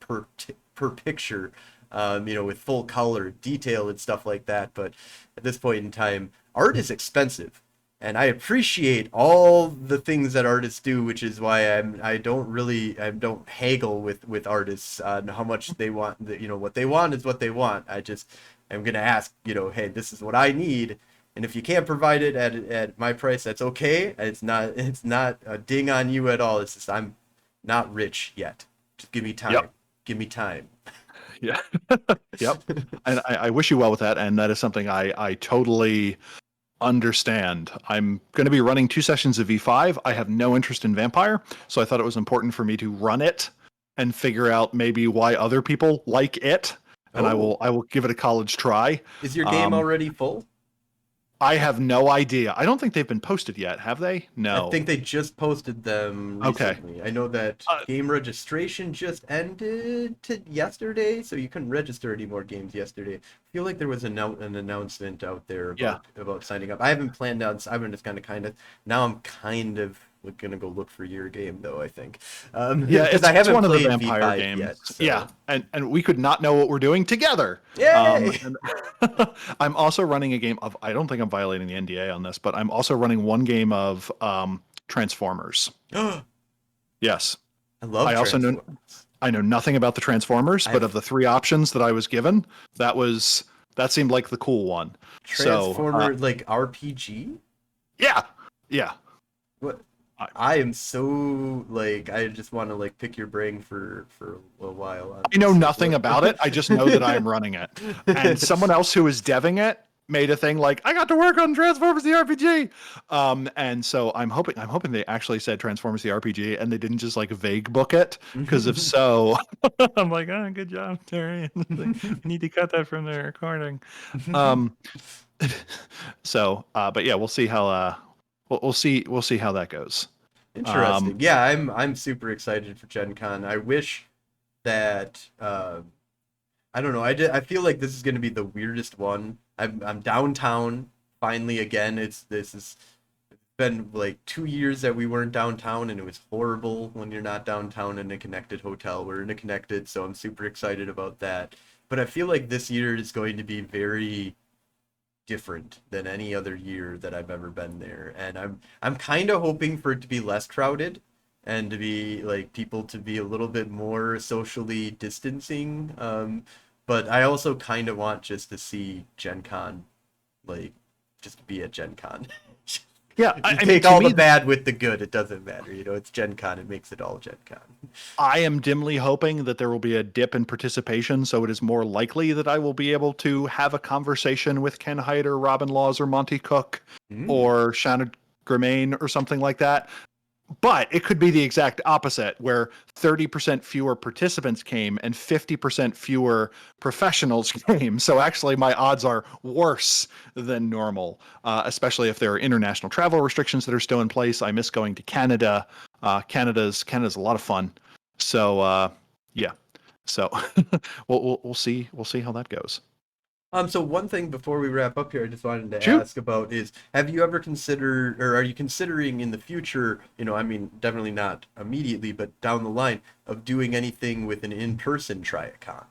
per picture, with full color detail and stuff like that. But at this point in time, art is expensive. And I appreciate all the things that artists do, which is why I don't haggle with artists on how much they want. What they want is what they want. I'm gonna ask, hey, this is what I need, and if you can't provide it at my price, that's okay. It's not a ding on you at all. It's just I'm not rich yet. Just give me time. Yep. Give me time. Yeah. Yep. And I wish you well with that. And that is something I totally understand. I'm going to be running 2 sessions of V5. I have no interest in Vampire, so I thought it was important for me to run it and figure out maybe why other people like it. And Oh. I will give it a college try. Is your game already full? I have no idea. I don't think they've been posted yet, have they? No. I think they just posted them Okay. recently. I know that game registration just ended yesterday, so you couldn't register any more games yesterday. I feel like there was an announcement out there about signing up. I haven't planned out. I've been just kind of now I'm kind of gonna go look for your game though. I think. Yeah, because it's, I haven't one of the played Vampire V5 games. yet. So. Yeah, and we could not know what we're doing together. Yay! And I'm also running a game of. I don't think I'm violating the NDA on this, but I'm also running one game of Transformers. Yes. I love I also know. Transformers. I know nothing about the Transformers, but of the 3 options that I was given, that seemed like the cool one. Transformer like RPG? Yeah. What? I am so like I just want to like pick your brain for a while. I know nothing about it. I just know that I'm running it. And someone else who is deving it made a thing like, I got to work on Transformers the RPG. And so I'm hoping they actually said Transformers the RPG and they didn't just like vague book it. Because if so, I'm like, oh, good job, Terry. We need to cut that from the recording. But yeah, we'll see how we'll see how that goes. Interesting. Yeah, I'm super excited for Gen Con. I wish that I don't know. I feel like this is going to be the weirdest one. I'm downtown finally again. It's been like 2 years that we weren't downtown, and it was horrible when you're not downtown in a connected hotel. We're in a connected, so I'm super excited about that. But I feel like this year is going to be very different than any other year that I've ever been there, and I'm kind of hoping for it to be less crowded and to be like people to be a little bit more socially distancing. But I also kind of want just to see Gen Con, like just be at Gen Con. Yeah, I take all the bad with the good. It doesn't matter, it's Gen Con. It makes it all Gen Con. I am dimly hoping that there will be a dip in participation, so it is more likely that I will be able to have a conversation with Ken Hyder, Robin Laws, or Monty Cook, or Shannon Germain, or something like that. But it could be the exact opposite, where 30% fewer participants came and 50% fewer professionals came. So actually, my odds are worse than normal, especially if there are international travel restrictions that are still in place. I miss going to Canada. Canada's a lot of fun. So yeah. So we'll see how that goes. So one thing before we wrap up here, I just wanted to Shoot. ask about is, have you ever considered, or are you considering in the future, I mean, definitely not immediately, but down the line, of doing anything with an in-person Tryitcon?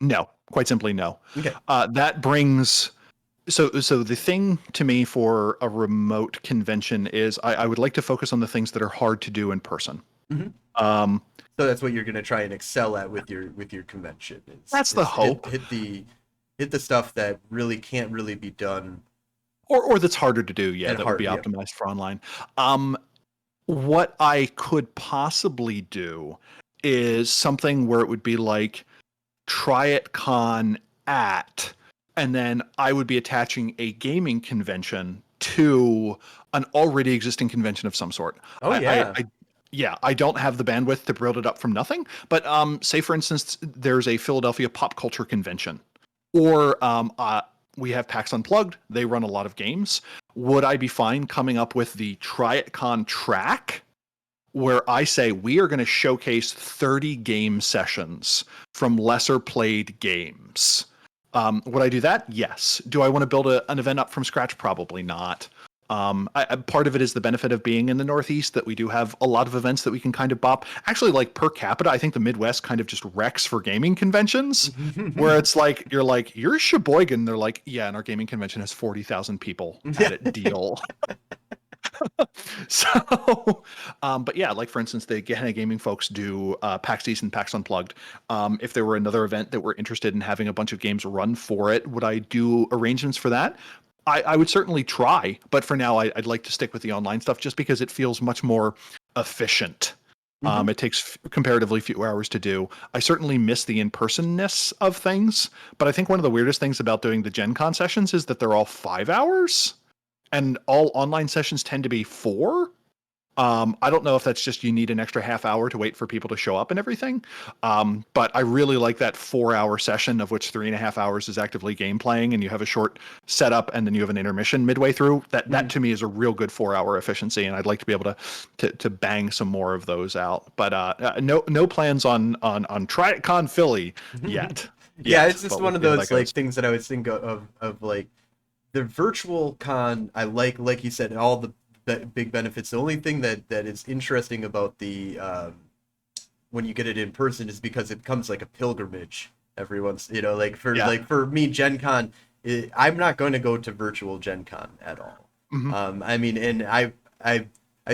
No, quite simply no. Okay. That brings so the thing to me for a remote convention is I would like to focus on the things that are hard to do in person. Hmm. Um, So that's what you're going to try and excel at with your convention that's the is hit hope, hit the stuff that really can't really be done or that's harder to do. Yeah, and that would hard. be Yeah. optimized for online. Um, what I could possibly do is something where it would be like Tryitcon at, and then I would be attaching a gaming convention to an already existing convention of some sort. Oh yeah. Yeah, I don't have the bandwidth to build it up from nothing. But say for instance, there's a Philadelphia pop culture convention, or we have PAX Unplugged. They run a lot of games. Would I be fine coming up with the Tryitcon track, where I say we are going to showcase 30 game sessions from lesser played games? Would I do that? Yes. Do I want to build an event up from scratch? Probably not. Part of it is the benefit of being in the Northeast, that we do have a lot of events that we can kind of bop. Actually, like per capita, I think the Midwest kind of just wrecks for gaming conventions, where it's like, you're Sheboygan. They're like, yeah, and our gaming convention has 40,000 people at it. Deal. So, but yeah, like for instance, the Gehenna Gaming folks do PAX East and PAX Unplugged. If there were another event that we're interested in having a bunch of games run for it, would I do arrangements for that? I would certainly try, but for now, I'd like to stick with the online stuff just because it feels much more efficient. Mhm. It takes comparatively few hours to do. I certainly miss the in-personness of things, but I think one of the weirdest things about doing the Gen Con sessions is that they're all 5 hours. And all online sessions tend to be 4. I don't know if that's just you need an extra half hour to wait for people to show up and everything. But I really like that 4-hour session, of which 3.5 hours is actively game playing, and you have a short setup and then you have an intermission midway through. That to me is a real good 4-hour efficiency, and I'd like to be able to bang some more of those out. But no plans on Tryitcon Philly yet. Yeah, it's just But we'll one of see how that those like goes. things that I always think of like the virtual con. I like you said, all the big benefits. The only thing that is interesting about the when you get it in person is because it becomes like a pilgrimage. Everyone's, Yeah. like for me, Gen Con, I'm not going to go to virtual Gen Con at all. Mhm. I mean, and I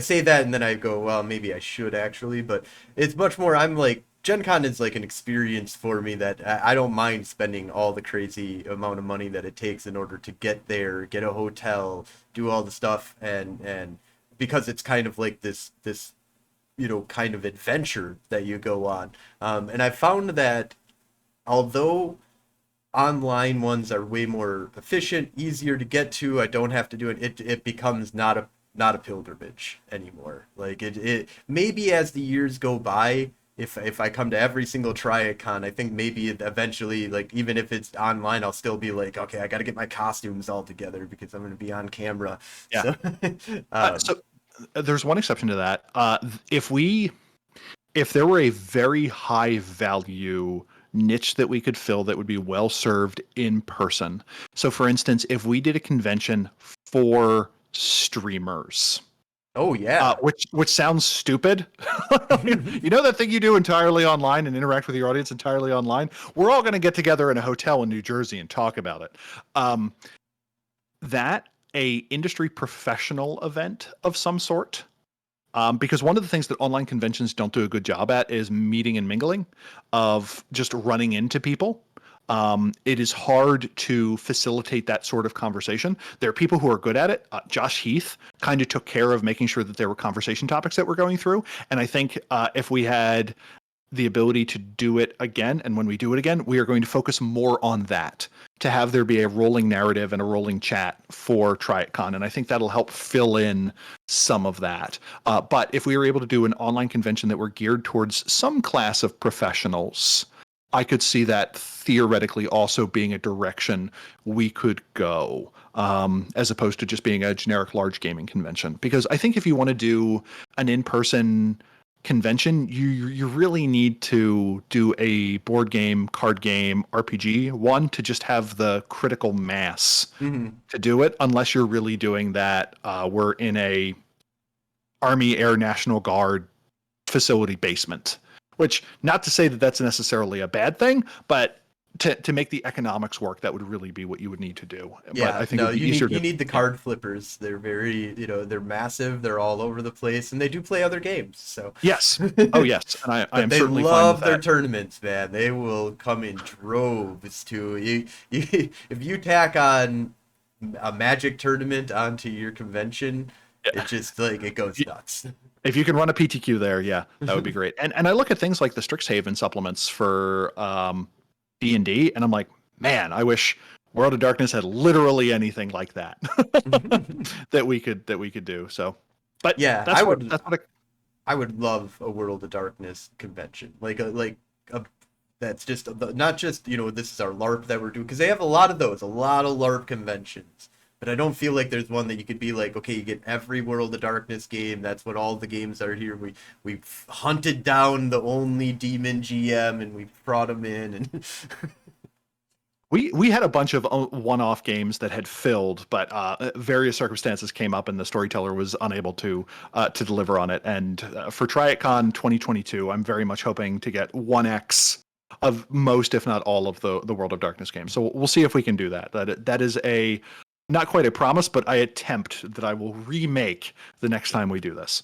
say that and then I go, well, maybe I should actually, but it's much more. I'm like, Gen Con is like an experience for me that I don't mind spending all the crazy amount of money that it takes in order to get there, get a hotel, do all the stuff, and because it's kind of like this kind of adventure that you go on. And I found that although online ones are way more efficient, easier to get to, I don't have to do it. It becomes not a pilgrimage anymore. Like it maybe as the years go by, if I come to every single Tryicon, I think maybe eventually, like even if it's online, I'll still be like, okay, I got to get my costumes all together because I'm going to be on camera. Yeah. So, So there's one exception to that. If there were a very high value niche that we could fill that would be well served in person. So for instance, if we did a convention for streamers, oh yeah. which sounds stupid. You know that thing you do entirely online and interact with your audience entirely online? We're all going to get together in a hotel in New Jersey and talk about it. That a industry professional event of some sort. Because one of the things that online conventions don't do a good job at is meeting and mingling, of just running into people. It is hard to facilitate that sort of conversation. There are people who are good at it. Josh Heath kind of took care of making sure that there were conversation topics that we're going through. And I think if we had the ability to do it again, and when we do it again, we are going to focus more on that, to have there be a rolling narrative and a rolling chat for Tryitcon. And I think that'll help fill in some of that. But if we were able to do an online convention that were geared towards some class of professionals, I could see that theoretically also being a direction we could go, as opposed to just being a generic large gaming convention. Because I think if you want to do an in-person convention, you really need to do a board game, card game, RPG one to just have the critical mass to do it. Unless you're really doing that, we're in a Army Air National Guard facility basement. Which, not to say that that's necessarily a bad thing, but to make the economics work, that would really be what you would need to do. Yeah, but I think no, it'd be you easier need the card flippers. They're very, they're massive. They're all over the place, and they do play other games. So Yes. Oh, yes. And I am they certainly fine love with their that. tournaments, man. They will come in droves to you. If you tack on a Magic tournament onto your convention, it just like it goes nuts. If you can run a PTQ there, yeah, that would be great. And I look at things like the Strixhaven supplements for D&D, and I'm like, man, I wish World of Darkness had literally anything like that that we could do. So, but Yeah, that's what I would love a World of Darkness convention, like a that's just not just this is our LARP that we're doing, because they have a lot of those, a lot of LARP conventions. But I don't feel like there's one that you could be like, okay, you get every World of Darkness game. That's what all the games are here. We've hunted down the only demon GM and we brought him in, and we had a bunch of one-off games that had filled, but various circumstances came up and the storyteller was unable to deliver on it. And for Tryitcon 2022, I'm very much hoping to get 1x of most, if not all, of the World of Darkness games. So we'll see if we can do that. That is a not quite a promise, but I attempt that I will remake the next time we do this.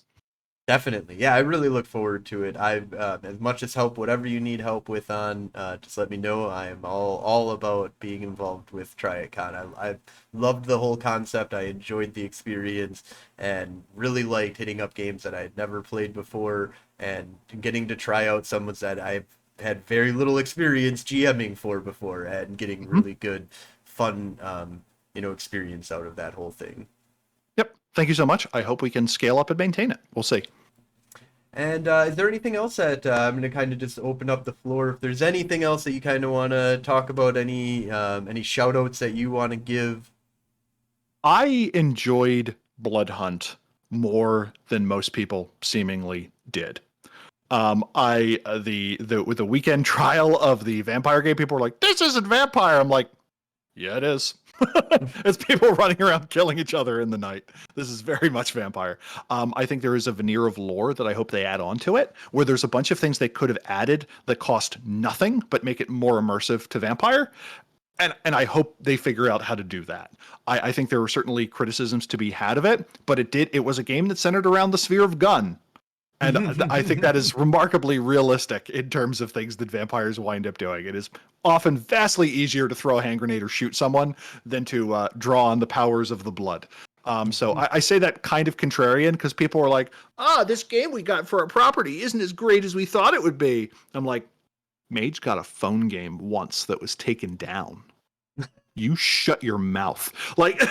definitely, yeah, I really look forward to it. I as much as help, whatever you need help with on, just let me know. I am all about being involved with Tryitcon. I loved the whole concept. I enjoyed the experience and really liked hitting up games that I had never played before and getting to try out some ones that I've had very little experience GMing for before, and getting really good, fun, experience out of that whole thing. Yep. Thank you so much. I hope we can scale up and maintain it. We'll see. And is there anything else that I'm going to kind of just open up the floor? If there's anything else that you kind of want to talk about, any shout outs that you want to give? I enjoyed Blood Hunt more than most people seemingly did. With the weekend trial of the vampire game, people were like, "This isn't vampire." I'm like, "Yeah, it is." It's people running around killing each other in the night. This is very much vampire. I think there is a veneer of lore that I hope they add on to it, where there's a bunch of things they could have added that cost nothing but make it more immersive to vampire. And I hope they figure out how to do that. I think there were certainly criticisms to be had of it, but it was a game that centered around the sphere of gun. And I think that is remarkably realistic in terms of things that vampires wind up doing. It is often vastly easier to throw a hand grenade or shoot someone than to draw on the powers of the blood. So I say that kind of contrarian because people are like, this game we got for our property isn't as great as we thought it would be. I'm like, Mage got a phone game once that was taken down. You shut your mouth. Like,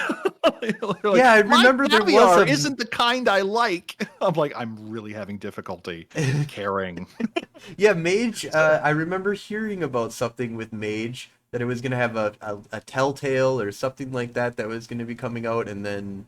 Yeah, I remember there was isn't the kind I like. I'm like, I'm really having difficulty caring. Yeah, Mage. I remember hearing about something with Mage, that it was gonna have a Telltale or something like that was gonna be coming out, and then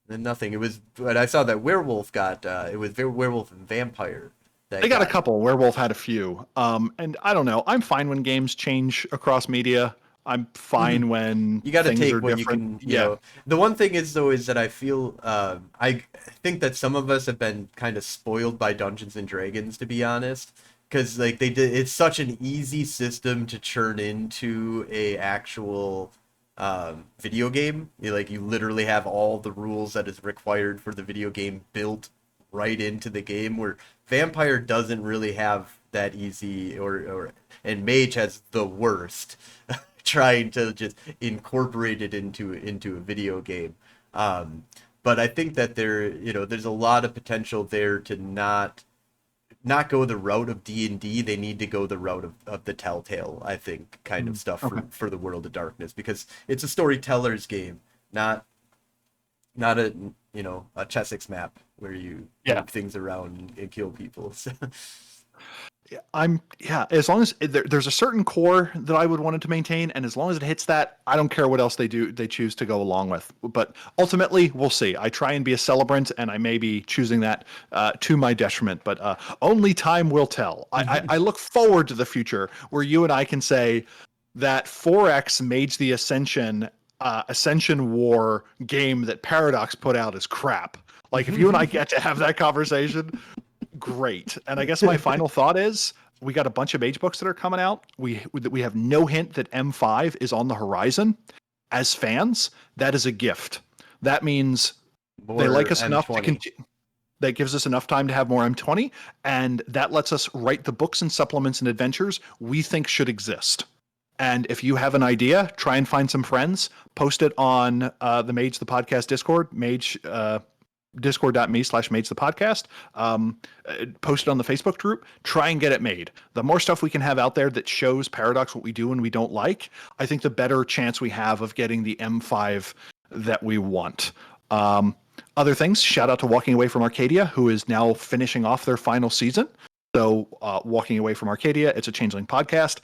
nothing. It was, but I saw that Werewolf got it was Werewolf and Vampire. They got a couple. Werewolf had a few. And I don't know. I'm fine when games change across media. I'm fine when you got to things take are what different. you can. The one thing is though is that I feel I think that some of us have been kind of spoiled by Dungeons and Dragons, to be honest, because like they did, it's such an easy system to churn into a actual video game. You literally have all the rules that is required for the video game built right into the game, where Vampire doesn't really have that easy, and Mage has the worst. Trying to just incorporate it into a video game. But I think that there's a lot of potential there to not go the route of D&D. They need to go the route of the Telltale, I think, kind of stuff for the World of Darkness, because it's a storyteller's game, not a a Chessex map where you move things around and kill people. As long as there's a certain core that I would want it to maintain, and as long as it hits that, I don't care what else they choose to go along with. But ultimately, we'll see. I try and be a celebrant, and I may be choosing that to my detriment, but only time will tell. I look forward to the future where you and I can say that 4X Mage the Ascension War game that Paradox put out is crap. Like, if you and I get to have that conversation, great. And I guess my final thought is we got a bunch of Mage books that are coming out. We have no hint that M5 is on the horizon. As fans, that is a gift. That means they like us enough to continue. That gives us enough time to have more M20, and that lets us write the books and supplements and adventures we think should exist. And if you have an idea, try and find some friends, post it on the Mage the Podcast Discord, discord.me/Mage the Podcast. Post it on the Facebook group. Try and get it made. The more stuff we can have out there that shows Paradox what we do and we don't like, I think the better chance we have of getting the M5 that we want. Other things, shout out to Walking Away from Arcadia, who is now finishing off their final season. So Walking Away from Arcadia, it's a Changeling podcast.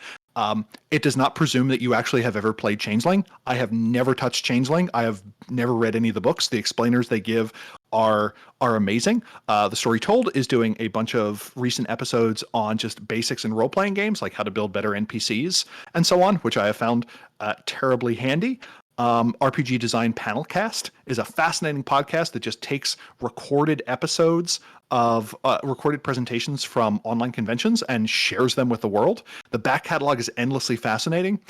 It does not presume that you actually have ever played Changeling. I have never touched Changeling. I have never read any of the books. The explainers they give are amazing. The Story Told is doing a bunch of recent episodes on just basics in role-playing games, like how to build better NPCs and so on, which I have found terribly handy. RPG Design Panelcast is a fascinating podcast that just takes recorded episodes of recorded presentations from online conventions and shares them with the world. The back catalog is endlessly fascinating.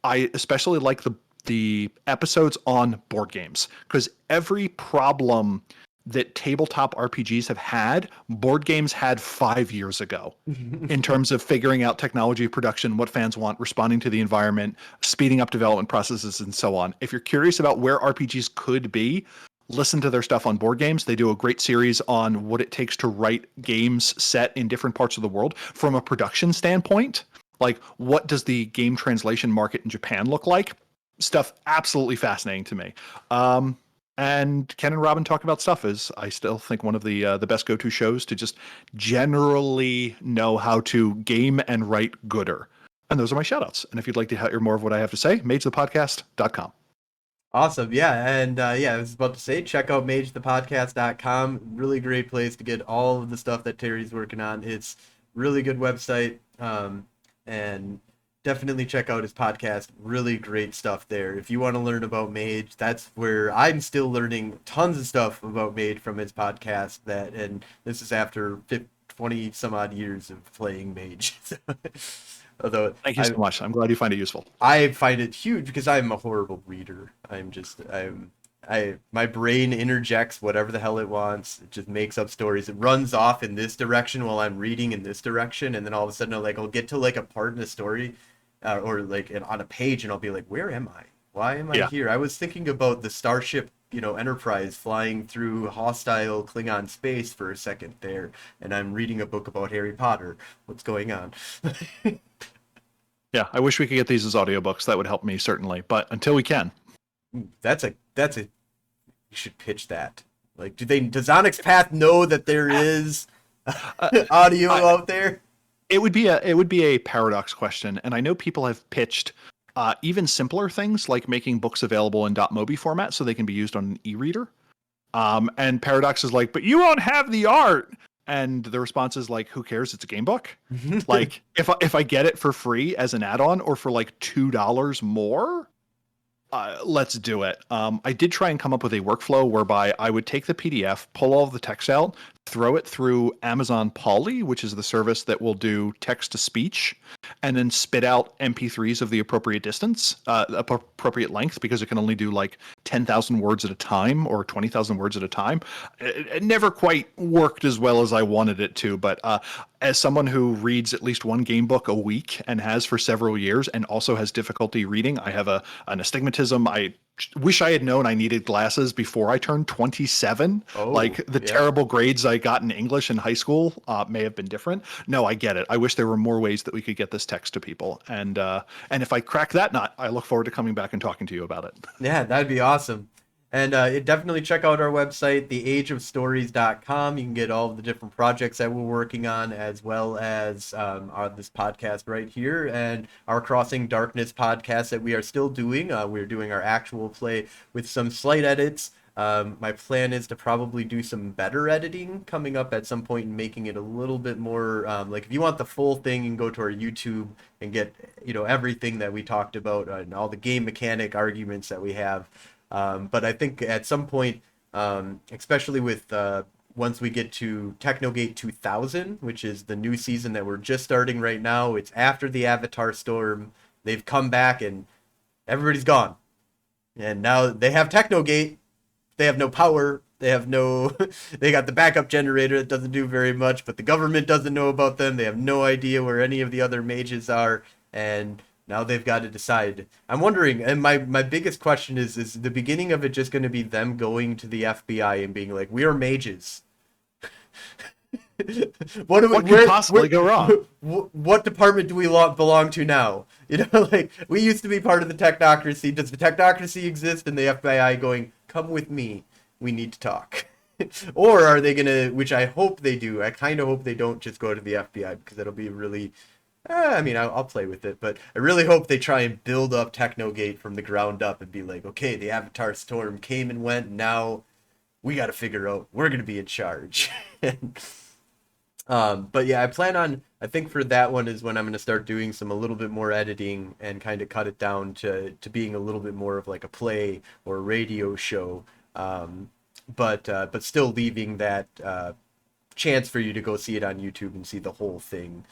I especially like the episodes on board games, because every problem that tabletop RPGs have had, board games had 5 years ago in terms of figuring out technology production, what fans want, responding to the environment, speeding up development processes, and so on. If you're curious about where RPGs could be, listen to their stuff on board games. They do a great series on what it takes to write games set in different parts of the world from a production standpoint. Like, what does the game translation market in Japan look like? Stuff absolutely fascinating to me. And Ken and Robin talk about stuff is, I still think, one of the best go-to shows to just generally know how to game and write gooder. And those are my shout-outs. And if you'd like to hear more of what I have to say, magethepodcast.com. Awesome. Yeah. And I was about to say, check out magethepodcast.com. Really great place to get all of the stuff that Terry's working on. It's really good website. And definitely check out his podcast. Really great stuff there. If you want to learn about Mage, that's where I'm still learning tons of stuff about Mage from his podcast. And this is after 20 some odd years of playing Mage. Although, thank you so much. I'm glad you find it useful. I find it huge because I'm a horrible reader. My brain interjects whatever the hell it wants. It just makes up stories. It runs off in this direction while I'm reading in this direction, and then all of a sudden I'll get to like a part in a story, or like on a page, and I'll be like, where am I? Why am I here? I was thinking about the starship, Enterprise flying through hostile Klingon space for a second there, and I'm reading a book about Harry Potter. What's going on? Yeah, I wish we could get these as audiobooks. That would help me, certainly. But until we can. That's a you should pitch that. Like, does Onyx Path know that there is audio out there? It would be a Paradox question, and I know people have pitched even simpler things like making books available in .mobi format so they can be used on an e-reader. And Paradox is like, but you won't have the art. And the response is like, who cares? It's a game book. Like, if I get it for free as an add-on or for like $2 more, let's do it. I did try and come up with a workflow whereby I would take the PDF, pull all of the text out, throw it through Amazon Polly, which is the service that will do text to speech, and then spit out MP3s of the appropriate distance, appropriate length, because it can only do like 10,000 words at a time or 20,000 words at a time. It never quite worked as well as I wanted it to, but as someone who reads at least one game book a week and has for several years and also has difficulty reading, I have an astigmatism. I wish I had known I needed glasses before I turned 27. Terrible grades I got in English in high school may have been different. No, I get it. I wish there were more ways that we could get this text to people. And if I crack that nut, I look forward to coming back and talking to you about it. Yeah, that'd be awesome. And definitely check out our website, theageofstories.com. You can get all of the different projects that we're working on, as well as this podcast right here, and our Crossing Darkness podcast that we are still doing. We're doing our actual play with some slight edits. My plan is to probably do some better editing coming up at some point and making it a little bit more like if you want the full thing, you can go to our YouTube and get everything that we talked about and all the game mechanic arguments that we have. But I think at some point, especially with once we get to Technogate 2000, which is the new season that we're just starting right now, it's after the Avatar Storm. They've come back and everybody's gone. And now they have Technogate. They have no power. They have no. They got the backup generator that doesn't do very much, but the government doesn't know about them. They have no idea where any of the other mages are. And now they've got to decide. I'm wondering, and my biggest question is the beginning of it just going to be them going to the FBI and being like, we are mages. What could possibly go wrong? What department do we belong to now? Like we used to be part of the technocracy. Does the technocracy exist? And the FBI going, come with me. We need to talk. Or are they gonna? Which I hope they do. I kind of hope they don't just go to the FBI because that'll be really. I mean, I'll play with it, but I really hope they try and build up Technogate from the ground up and be like, okay, the Avatar Storm came and went, and now we got to figure out we're gonna be in charge. But yeah, I think for that one is when I'm going to start doing a little bit more editing and kind of cut it down to being a little bit more of like a play or a radio show. But still leaving that chance for you to go see it on YouTube and see the whole thing.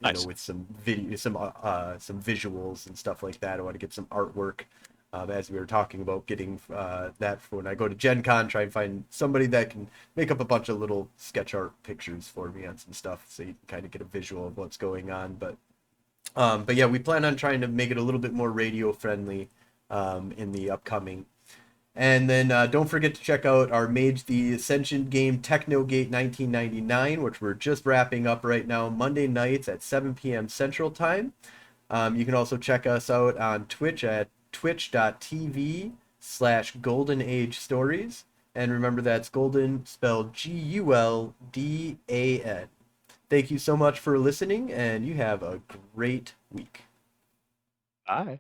Nice. With some video, some visuals and stuff like that. I want to get some artwork. As we were talking about getting that for when I go to Gen Con, try and find somebody that can make up a bunch of little sketch art pictures for me on some stuff so you can kind of get a visual of what's going on. But yeah, we plan on trying to make it a little bit more radio friendly in the upcoming. And then don't forget to check out our Mage the Ascension game Technogate 1999, which we're just wrapping up right now, Monday nights at 7 p.m. Central Time. You can also check us out on Twitch at twitch.tv/Golden Age Stories. And remember, that's Golden spelled Guldan. Thank you so much for listening, and you have a great week. Bye.